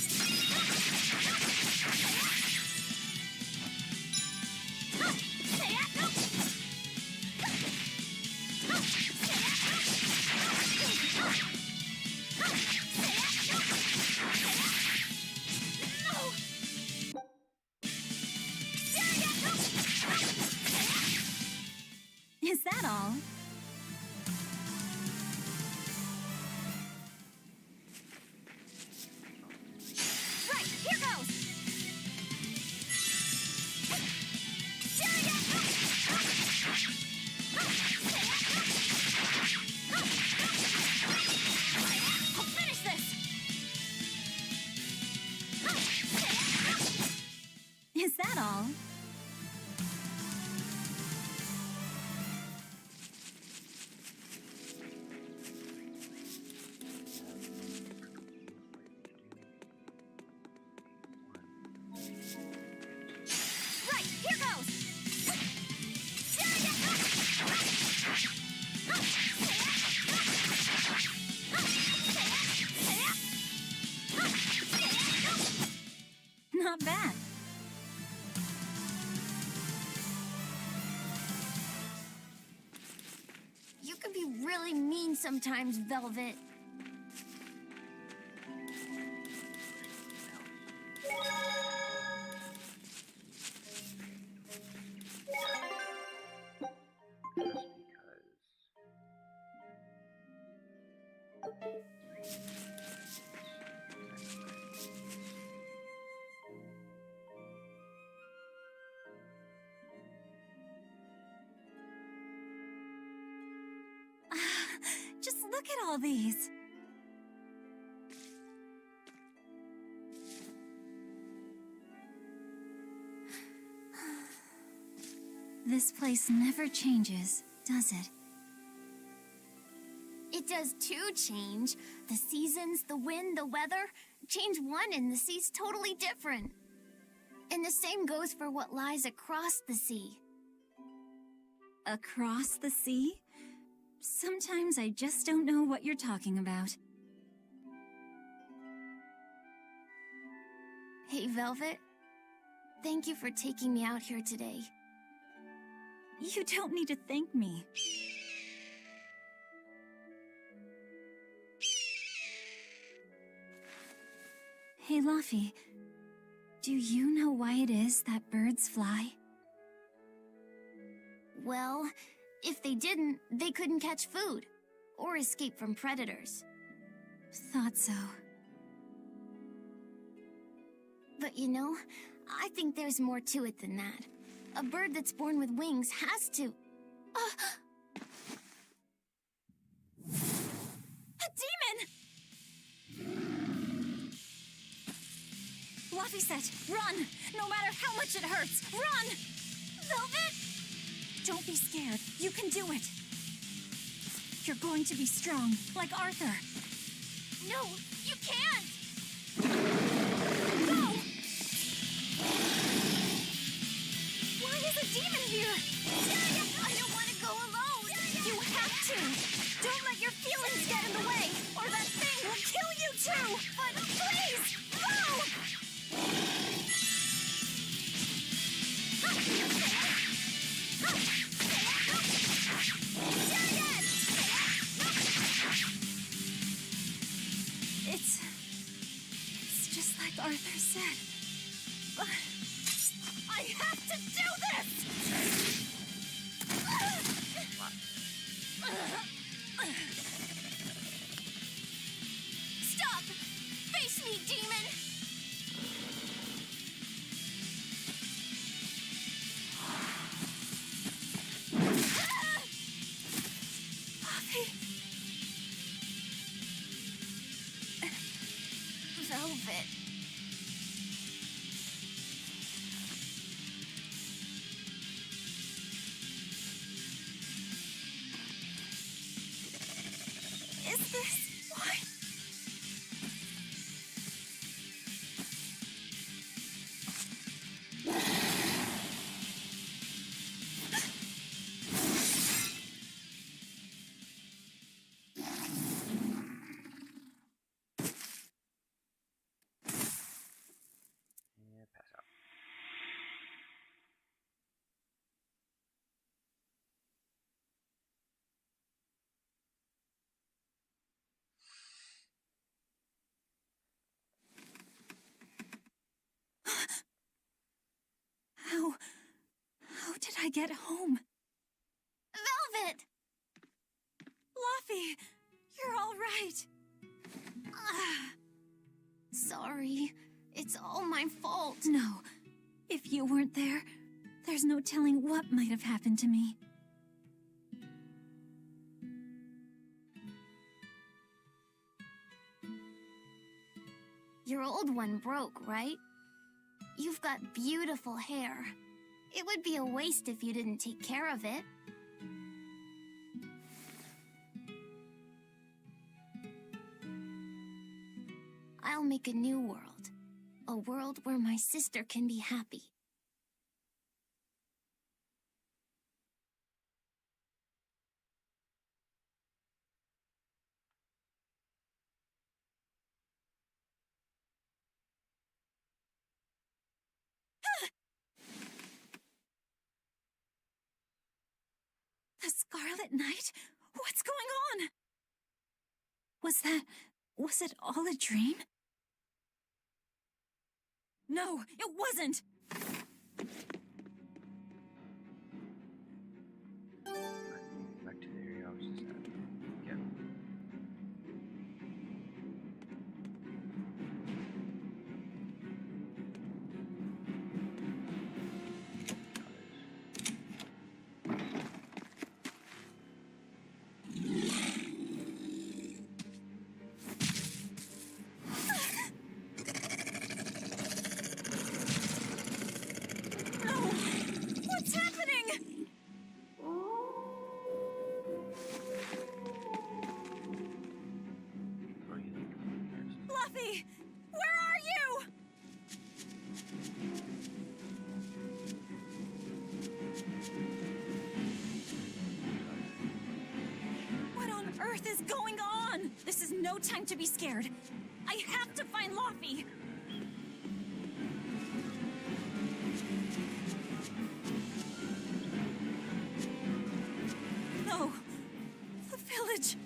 B: all.
F: Right, here goes!
B: Not bad.
F: You can be really mean sometimes, Velvet.
B: Just look at all these. This place never changes, does it?
F: It does too change. The seasons, the wind, the weather. Change one and the sea's totally different. And the same goes for what lies across the sea.
B: Across the sea? Sometimes I just don't know what you're talking about.
F: Hey, Velvet. Thank you for taking me out here today.
B: You don't need to thank me. Hey, Luffy. Do you know why it is that birds fly?
F: Well, if they didn't, they couldn't catch food or escape from predators.
B: Thought so.
F: But you know, I think there's more to it than that. A bird that's born with wings has to...
B: A demon! Luffy said, run! No matter how much it hurts, run! Velvet! Don't be scared. You can do it. You're going to be strong, like Arthur.
F: No, you can't!
B: Go! Why is a demon here?
F: I don't want to go alone!
B: You have to! Don't let your feelings get in the way, or that thing will kill you too! But please, go! It's just like Arthur said. But I have to do this!
F: Stop! Face me, demon!
B: Luffy!
F: Velvet.
B: Is this why?
J: Yeah, pass out.
B: How did I get home?
F: Velvet!
B: Luffy, you're all right.
F: Sorry. It's all my fault.
B: No, if you weren't there, there's no telling what might have happened to me.
F: Your old one broke, right? You've got beautiful hair. It would be a waste if you didn't take care of it. I'll make a new world. A world where my sister can be happy.
B: The Scarlet Knight? What's going on? Was it all a dream? No, it wasn't!
J: Back to the area I was just at. Yeah.
B: What's happening? Fluffy! Where are you? What on earth is going on? This is no time to be scared. I have to find Luffy. No. The village.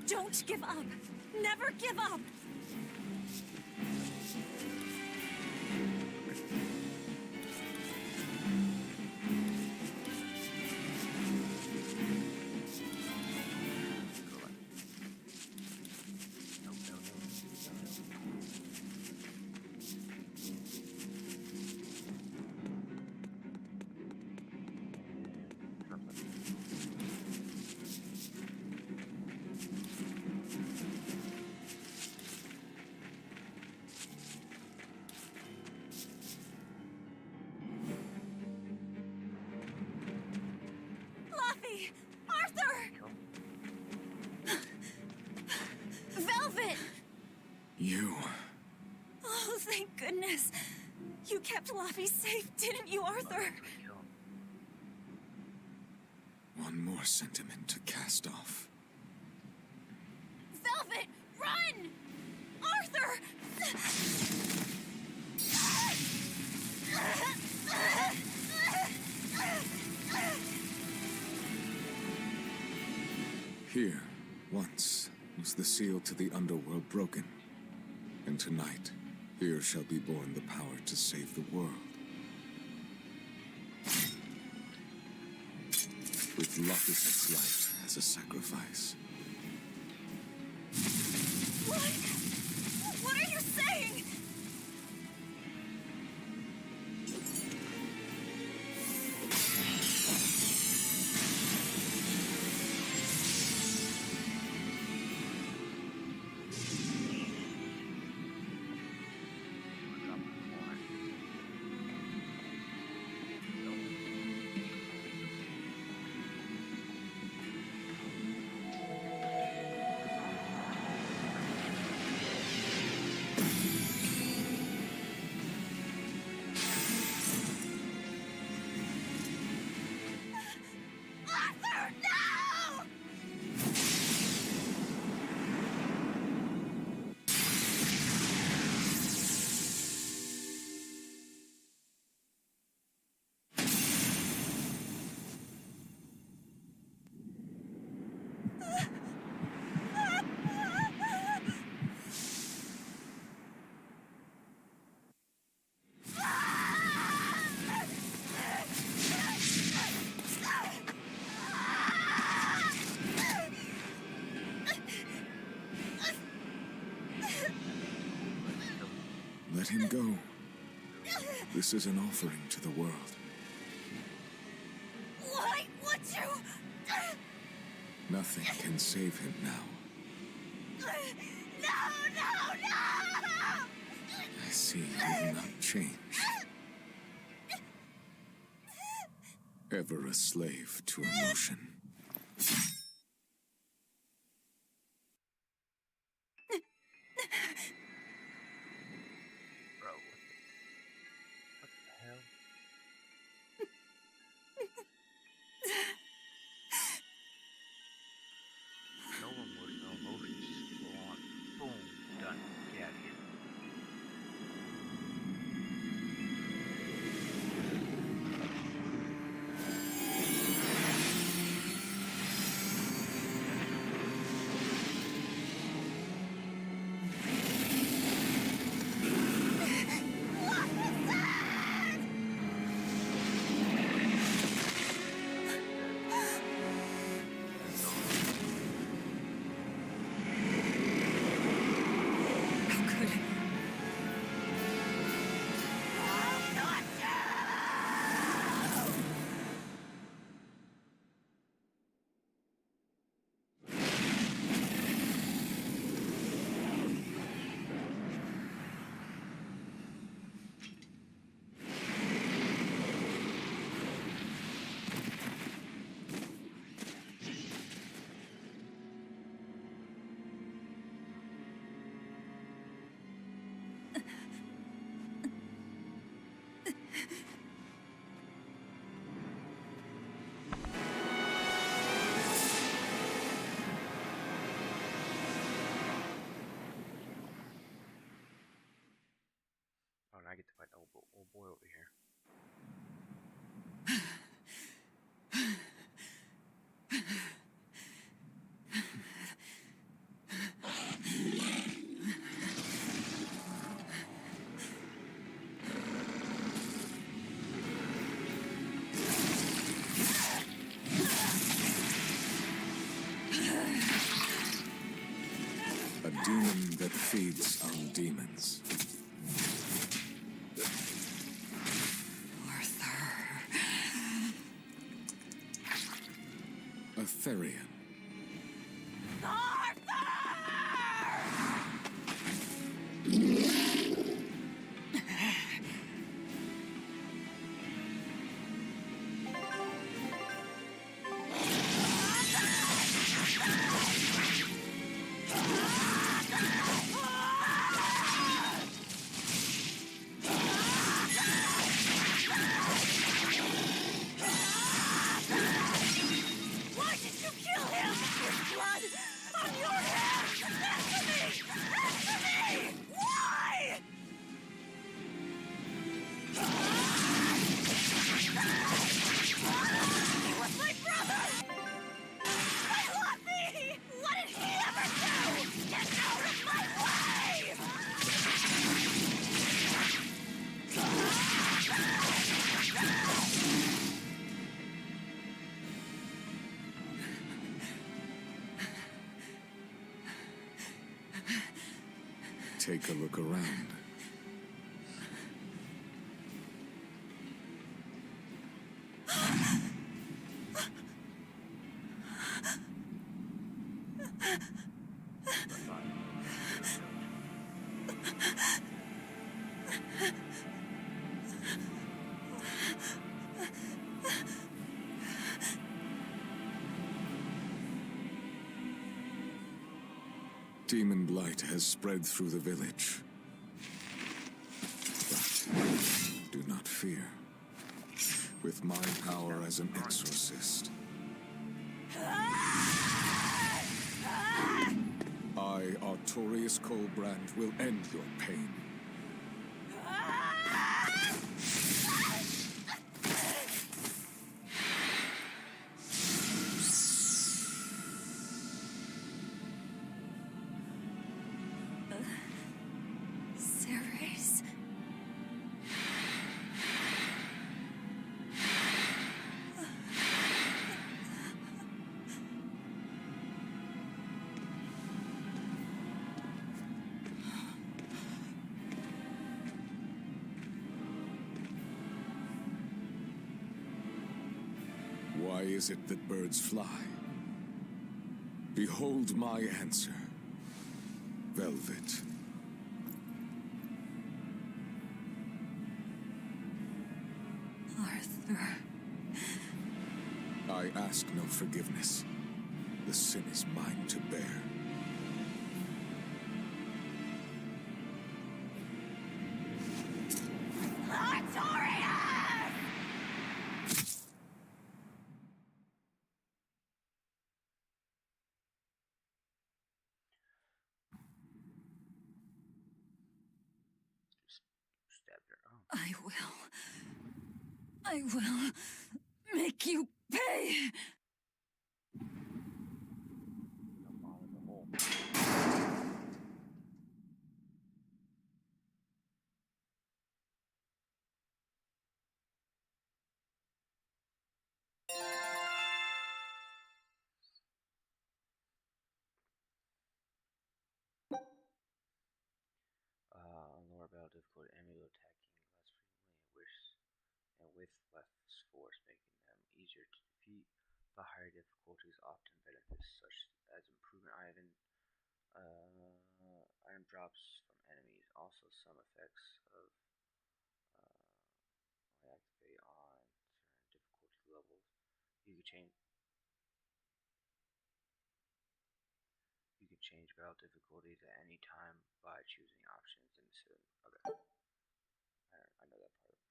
B: Don't give up. Never give up. Oh, thank goodness. You kept Laffy safe, didn't you, Arthur?
A: One more sentiment to cast off.
B: Velvet, run! Arthur!
A: Here, once, was the seal to the underworld broken. And tonight, here shall be born the power to save the world. With Laphicet's life as a sacrifice.
B: What are you saying?
A: Let him go. This is an offering to the world.
B: Why would you?
A: Nothing can save him now.
B: No!
A: I see you will not change. Ever a slave to emotion.
J: Bro, what the hell? No one would know emotions just go on. Boom, done. Get out of here. Oh, and I get to fight the old boy over here.
A: A demon that feeds on demons. A Therian. take a look around. Demon blight has spread through the village. But do not fear. With my power as an exorcist, I, Artorius Colbrand, will end your pain.
E: Ceres.
A: Why is it that birds fly? Behold my answer. Velvet.
E: Arthur.
A: I ask no forgiveness. The sin is mine to bear.
J: Stab your own.
E: I will make you pay.
J: Don't fall in the hole. On lower battle difficulty, enemy will attack king less frequently and with less force, making them easier to defeat. The higher difficulties often benefits, such as improving item drops from enemies. Also, some effects of activate on certain difficulty levels. You can change. You can change battle difficulties at any time by choosing options in the system. Okay, I know that part.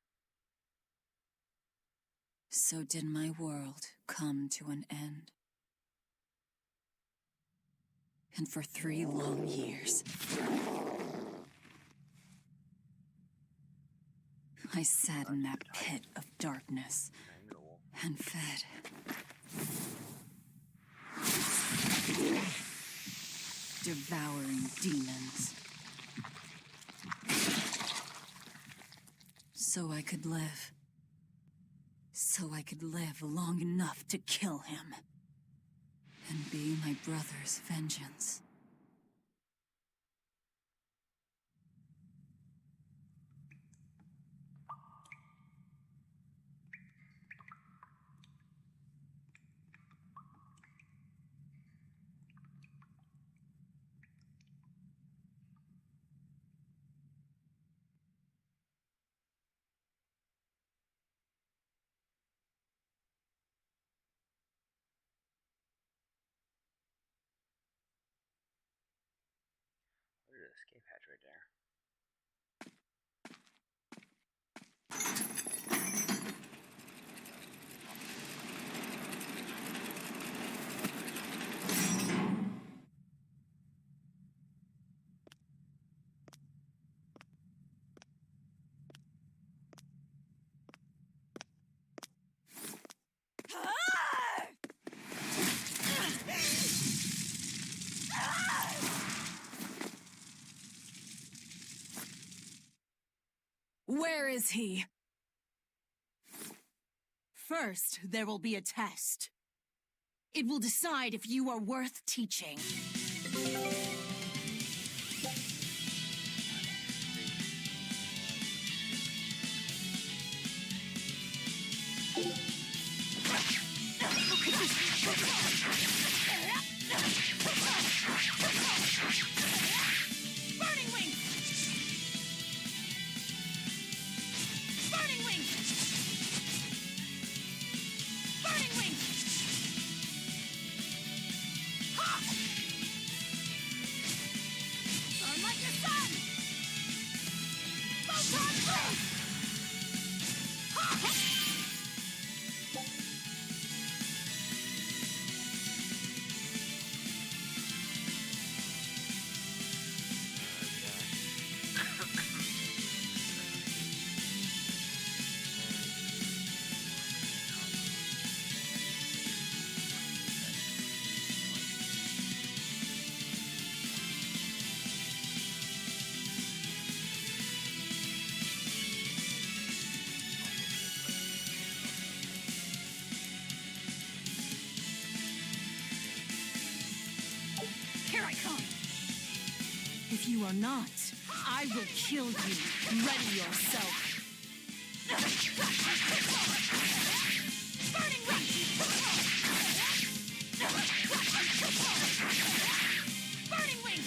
D: So did my world come to an end. And for 3 long years, I sat in that pit of darkness and fed. Devouring demons. So I could live. So I could live long enough to kill him. And be my brother's vengeance.
J: There's an escape hatch right there.
M: Where is he? First, there will be a test. It will decide if you are worth teaching. Here I come! If you are not, I will kill you. Ready yourself. Burning Rush! Burning Wing!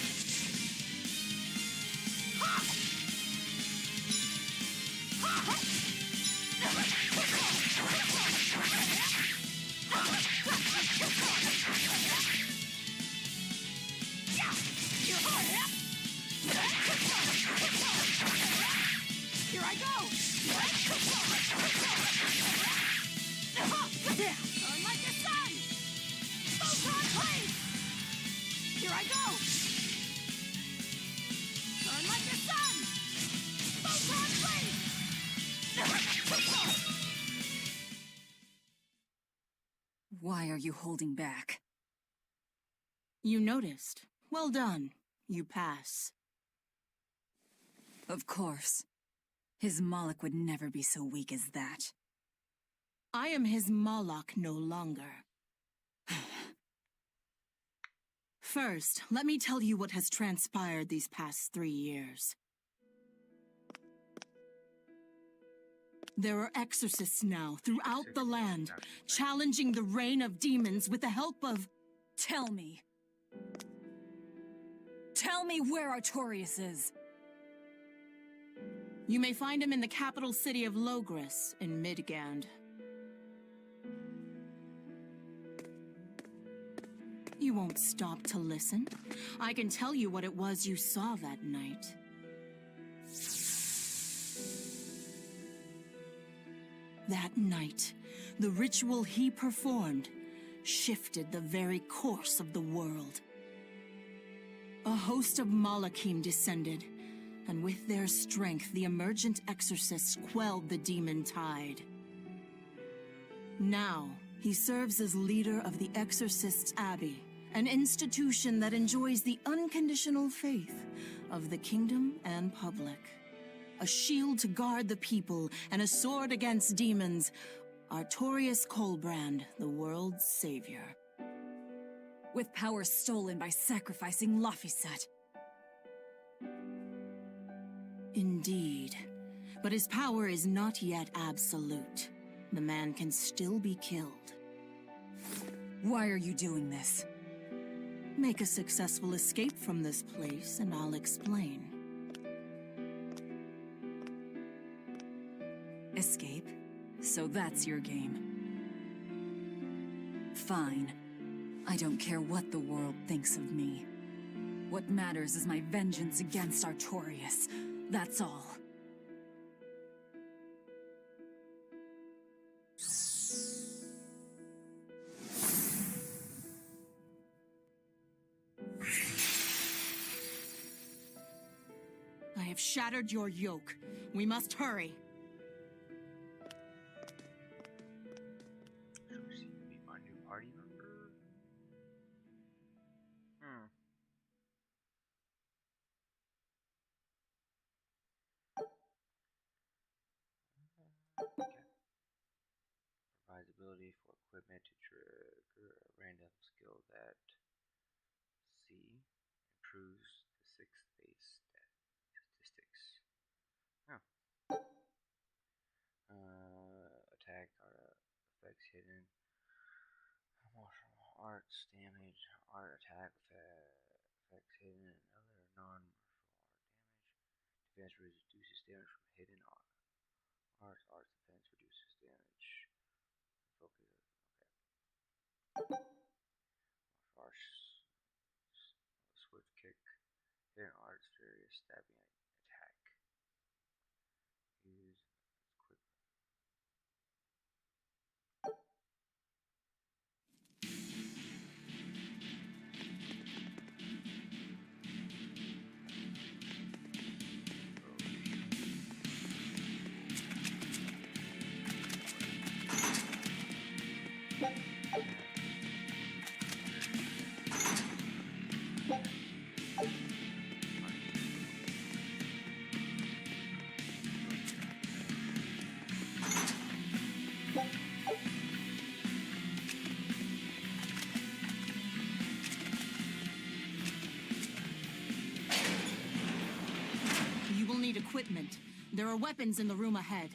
M: Here I go! Burn like the sun! Photon Blade! Here I go! Burn like the sun! Photon Blade!
D: Why are you holding back?
M: You noticed. Well done. You pass.
D: Of course. His Moloch would never be so weak as that.
M: I am his Moloch no longer. First, let me tell you what has transpired these past 3 years. There are exorcists now throughout the land, challenging the reign of demons with the help of...
D: Tell me. Tell me where Artorias is.
M: You may find him in the capital city of Logris in Midgand. You won't stop to listen. I can tell you what it was you saw that night. That night, the ritual he performed shifted the very course of the world. A host of Malachim descended, and with their strength, the emergent exorcists quelled the demon tide. Now, he serves as leader of the Exorcists' Abbey, an institution that enjoys the unconditional faith of the kingdom and public. A shield to guard the people and a sword against demons, Artorias Colbrand, the world's savior.
D: With power stolen by sacrificing Laphicet.
M: Indeed. But his power is not yet absolute. The man can still be killed.
D: Why are you doing this?
M: Make a successful escape from this place, and I'll explain.
D: Escape? So that's your game. Fine. I don't care what the world thinks of me. What matters is my vengeance against Artorias. That's all.
M: I have shattered your yoke. We must hurry.
J: Should we see meet my new party member? Okay. Provides ability for equipment to trigger a random skill that improves the 6th base statistics. Oh. Attack effects hidden. Martial arts damage, art attack effects hidden, and other non-martial art damage. Defense reduces damage from hidden arts defense reduces damage. Focus. Okay. Martial arts. Swift kick. Hidden arts various stabbing attack.
M: equipment. There are weapons in the room ahead.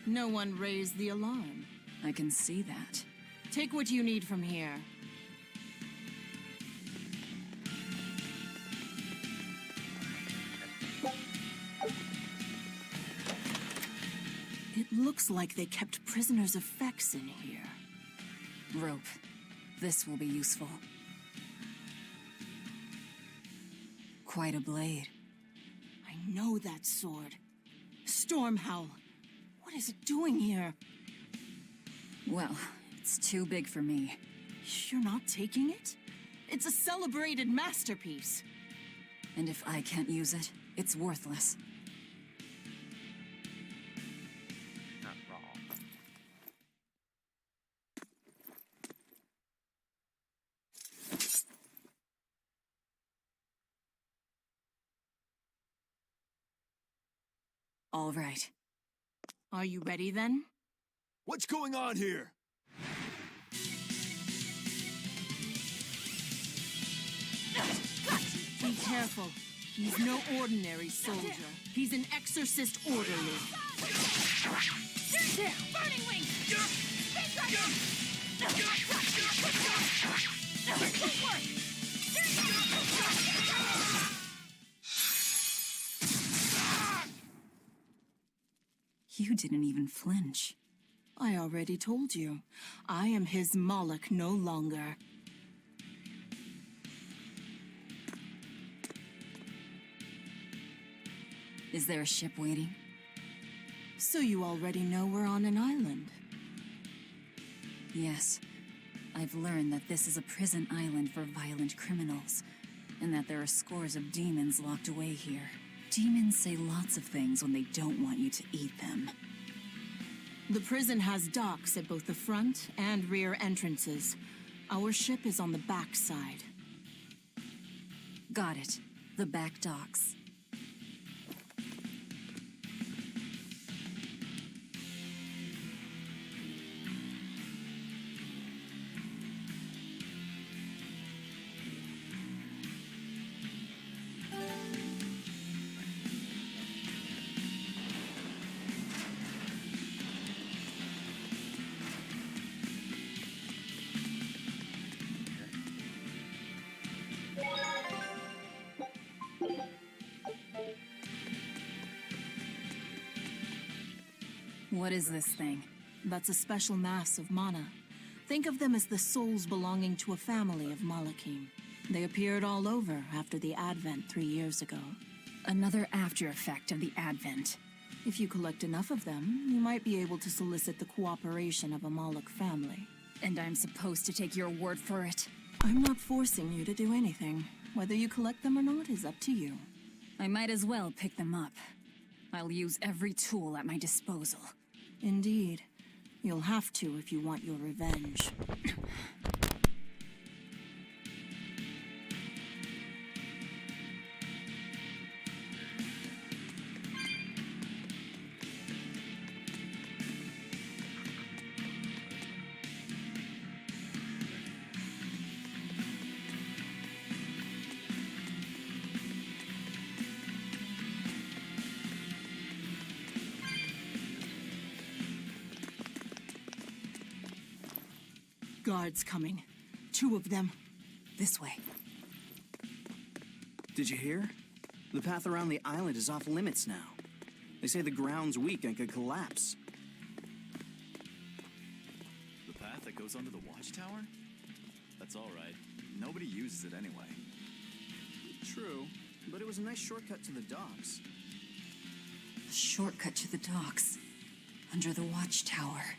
M: No one raised the alarm.
D: I can see that.
M: Take what you need from here. It looks like they kept prisoners' effects in here.
D: Rope. This will be useful. Quite a blade.
M: I know that sword. Stormhowl. What is it doing here?
D: Well, it's too big for me.
M: You're not taking it? It's a celebrated masterpiece.
D: And if I can't use it, it's worthless.
J: Not wrong.
D: All right.
M: Are you ready then?
A: What's going on here?
M: Be careful. He's no ordinary soldier. He's an exorcist orderly.
F: Burning wing!
D: You didn't even flinch.
M: I already told you. I am his Moloch no longer.
D: Is there a ship waiting?
M: So you already know we're on an island.
D: Yes. I've learned that this is a prison island for violent criminals, and that there are scores of demons locked away here. Demons say lots of things when they don't want you to eat them.
M: The prison has docks at both the front and rear entrances. Our ship is on the back side.
D: Got it. The back docks. What is this thing?
M: That's a special mass of mana. Think of them as the souls belonging to a family of Malachim. They appeared all over after the Advent 3 years ago.
D: Another after effect of the Advent.
M: If you collect enough of them, you might be able to solicit the cooperation of a Moloch family.
D: And I'm supposed to take your word for it?
M: I'm not forcing you to do anything. Whether you collect them or not is up to you.
D: I might as well pick them up. I'll use every tool at my disposal.
M: Indeed. You'll have to if you want your revenge. Guards coming. 2 of them.
D: This way.
N: Did you hear? The path around the island is off limits now. They say the ground's weak and could collapse.
C: The path that goes under the watchtower? That's all right. Nobody uses it anyway.
N: True, but it was a nice shortcut to the docks.
D: A shortcut to the docks. Under the watchtower.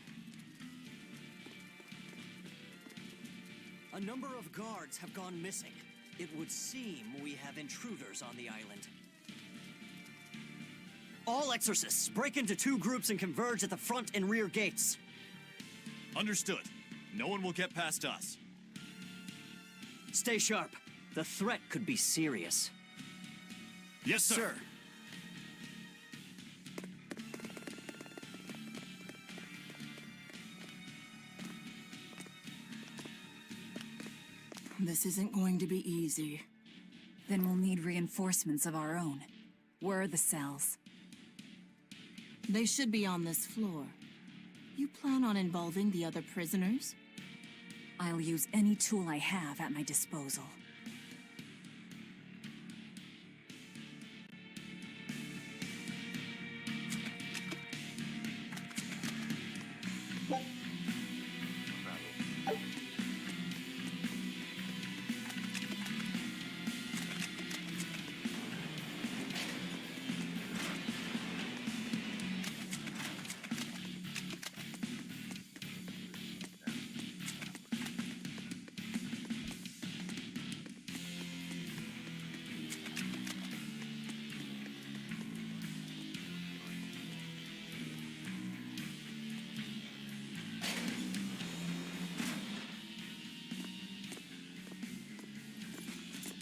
O: A number of guards have gone missing. It would seem we have intruders on the island. All exorcists, break into 2 groups and converge at the front and rear gates.
C: Understood. No one will get past us.
O: Stay sharp. The threat could be serious.
C: Yes, sir.
M: This isn't going to be easy.
D: Then we'll need reinforcements of our own. Where are the cells?
M: They should be on this floor. You plan on involving the other prisoners?
D: I'll use any tool I have at my disposal.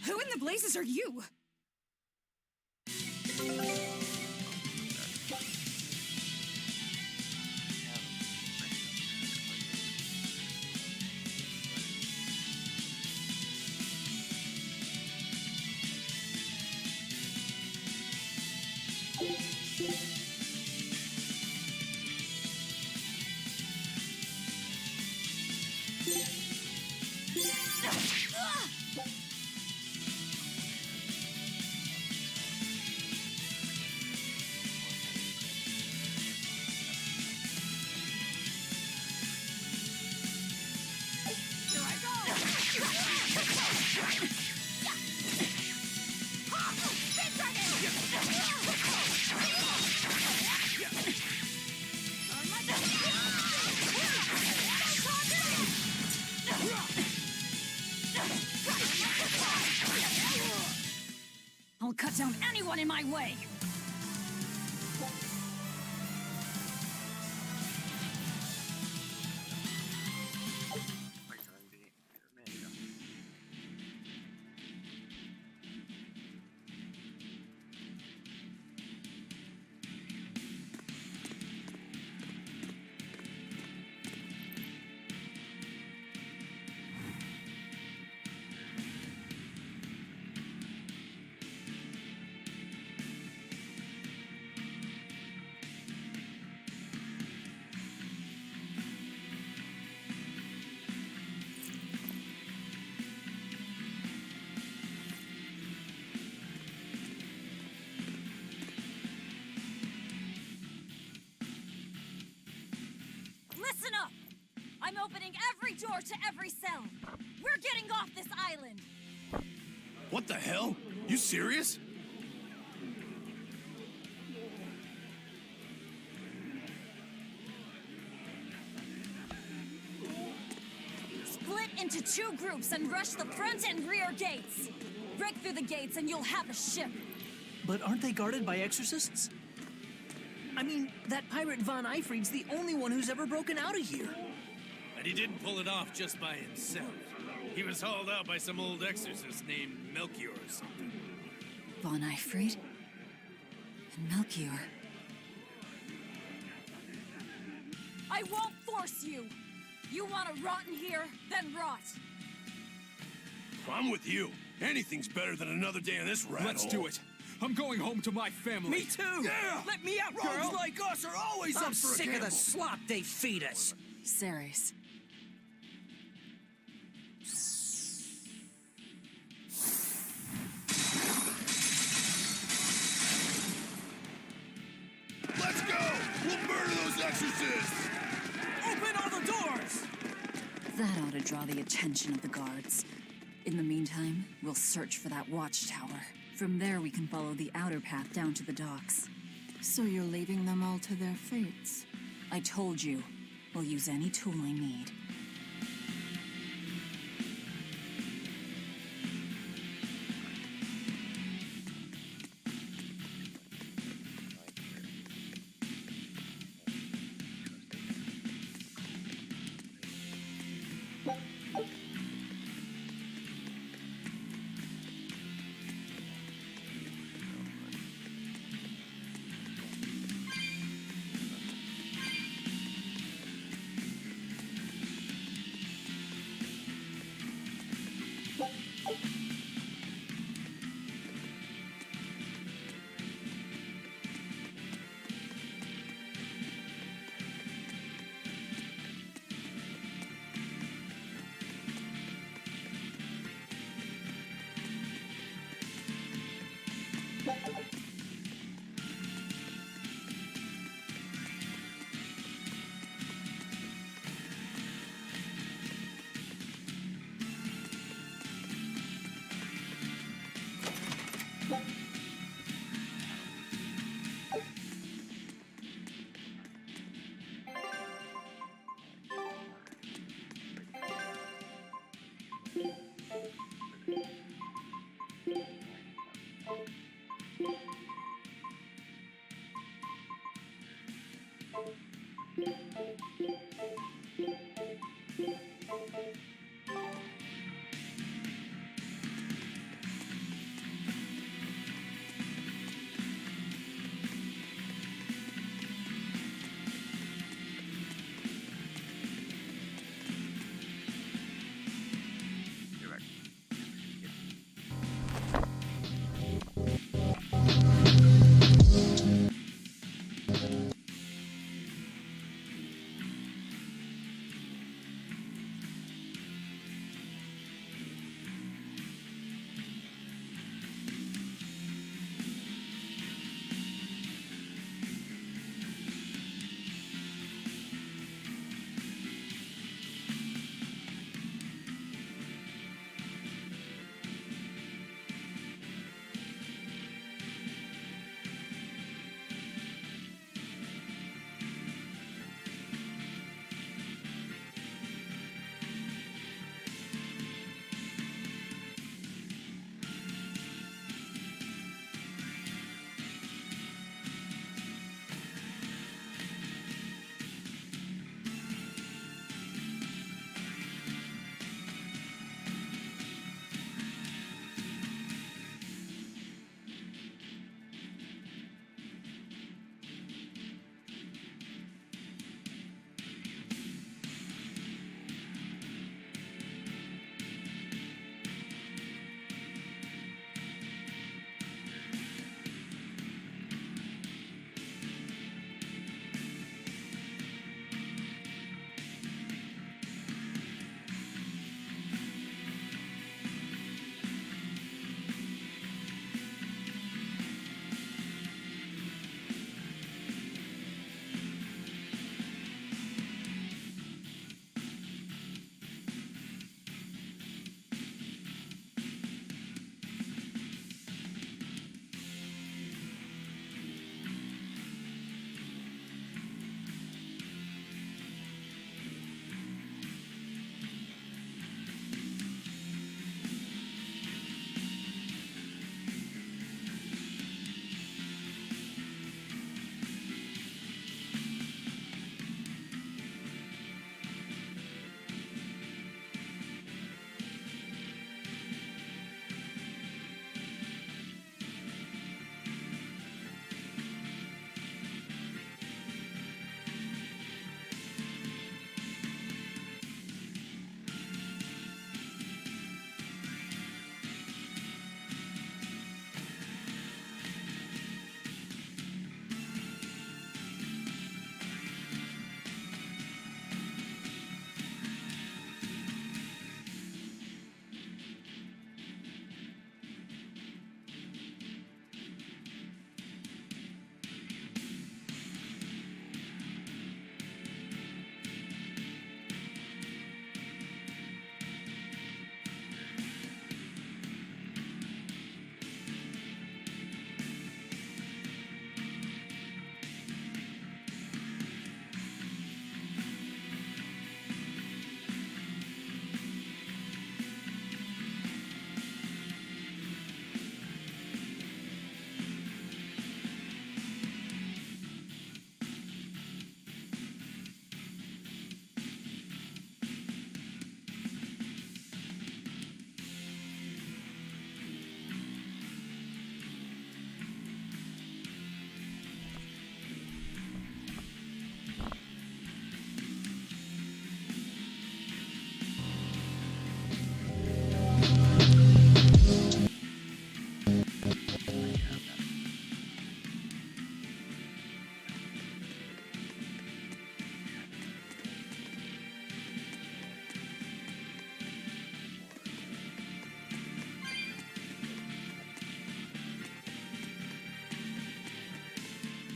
E: Who in the blazes are you?
D: I'll cut down anyone in my way!
B: Listen up! I'm opening every door to every cell. We're getting off this island.
C: What the hell? You serious?
B: Split into 2 groups and rush the front and rear gates. Break through the gates and you'll have a ship.
N: But aren't they guarded by exorcists? I mean, that pirate Von Eyfried's the only one who's ever broken out of here.
P: And he didn't pull it off just by himself. He was hauled out by some old exorcist named Melchior or something.
D: Von Eyfried? And Melchior.
B: I won't force you. You want to rot in here? Then rot.
P: I'm with you. Anything's better than another day in this rat
A: Let's
P: hole.
A: do it. I'm going home to my family.
N: Me too!
P: Yeah!
N: Let me out,
P: Rogues
N: girl!
P: like us are always
O: I'm
P: up for a
O: sick of
P: gamble.
O: the slop they feed us.
D: Ceres.
P: Let's go! We'll murder those exorcists!
N: Open all the doors!
D: That ought to draw the attention of the guards. In the meantime, we'll search for that watchtower. From there, we can follow the outer path down to the docks.
M: So you're leaving them all to their fates?
D: I told you, we'll use any tool I need.
J: You're right.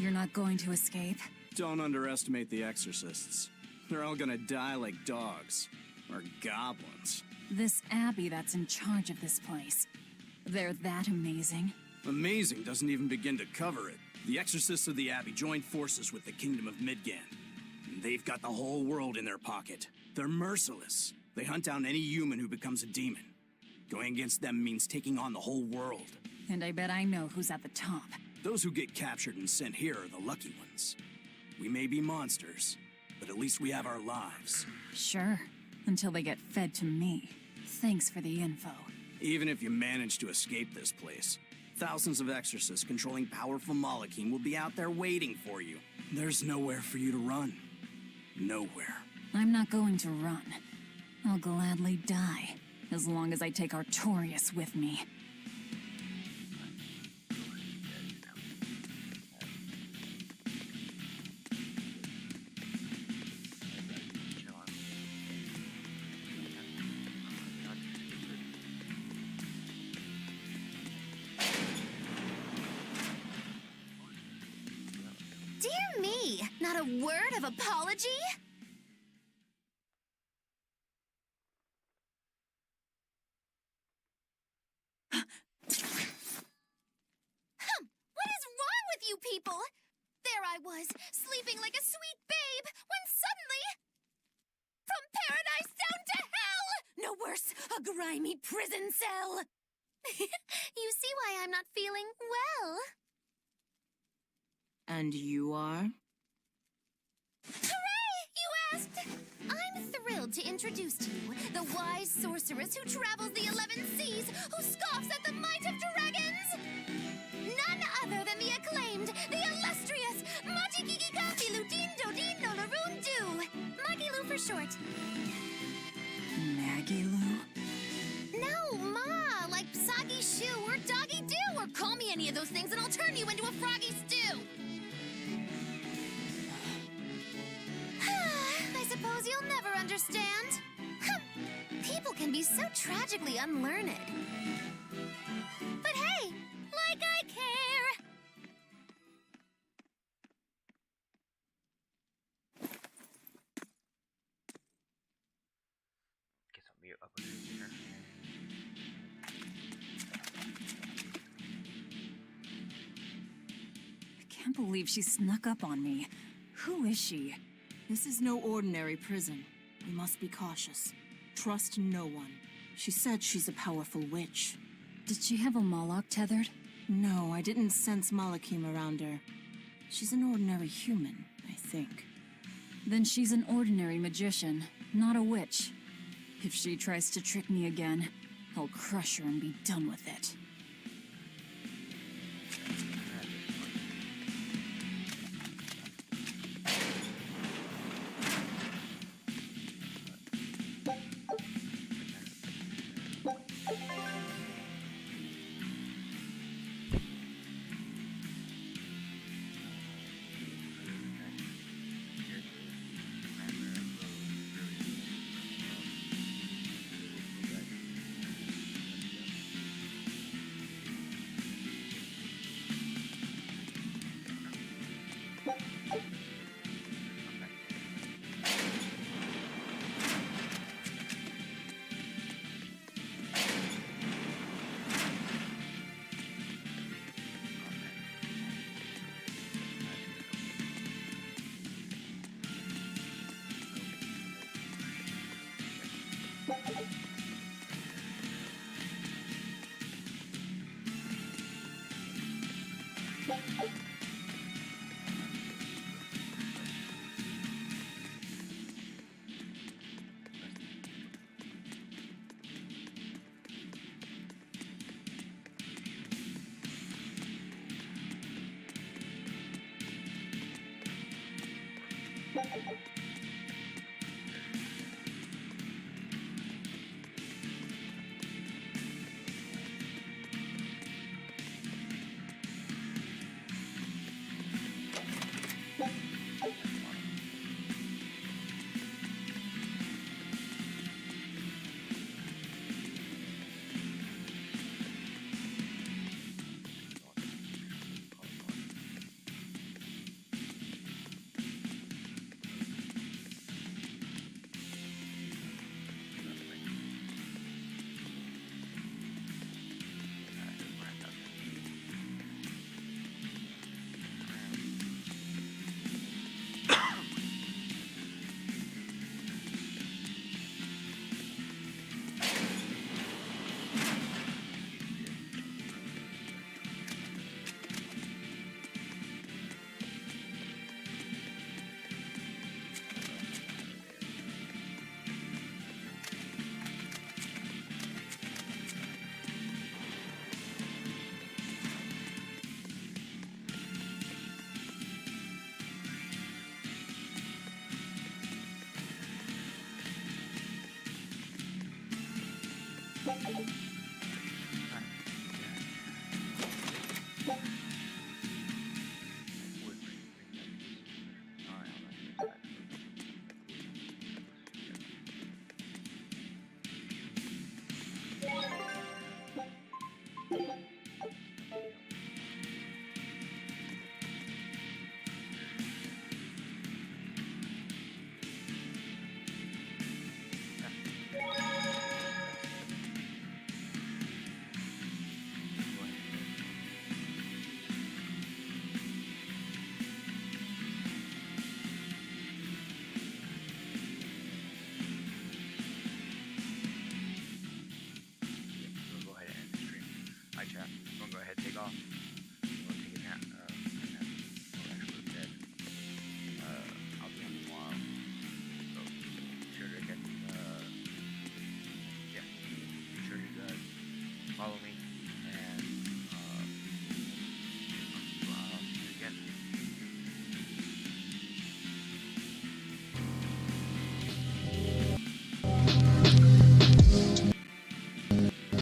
D: You're not going to escape?
Q: Don't underestimate the exorcists. They're all gonna die like dogs. Or goblins.
D: This abbey that's in charge of this place. They're that amazing?
Q: Amazing doesn't even begin to cover it. The exorcists of the abbey joined forces with the kingdom of Midgand. And they've got the whole world in their pocket. They're merciless. They hunt down any human who becomes a demon. Going against them means taking on the whole world.
D: And I bet I know who's at the top.
Q: Those who get captured and sent here are the lucky ones. We may be monsters, but at least we have our lives.
D: Sure, until they get fed to me. Thanks for the info.
Q: Even if you manage to escape this place, thousands of exorcists controlling powerful Malachim will be out there waiting for you. There's nowhere for you to run. Nowhere.
D: I'm not going to run. I'll gladly die, as long as I take Artorias with me.
F: Dear me, not a word of apology? What is wrong with you people? There I was, sleeping like a sweet babe, when suddenly... From paradise down to hell!
E: No worse, a grimy prison cell.
F: You see why I'm not feeling well.
M: And you are?
F: Hooray! You asked! I'm thrilled to introduce to you the wise sorceress who travels the 11 seas, who scoffs at the might of dragons! None other than the acclaimed, the illustrious Majikikikafilu Dindo Dindo Larundu! Magilu for short.
D: Magilu?
F: No, Ma, like Soggy Shoe or Doggy Doo, or call me any of those things and I'll turn you into a froggy stew! I suppose you'll never understand. People can be so tragically unlearned. But hey, like I care!
J: Get some mute up here.
D: I can't believe she snuck up on me. Who is she?
M: This is no ordinary prison. We must be cautious. Trust no one. She said she's a powerful witch.
D: Did she have a Moloch tethered?
M: No, I didn't sense Malachim around her. She's an ordinary human, I think.
D: Then she's an ordinary magician, not a witch. If she tries to trick me again, I'll crush her and be done with it.
J: follow me, and I'll see you again.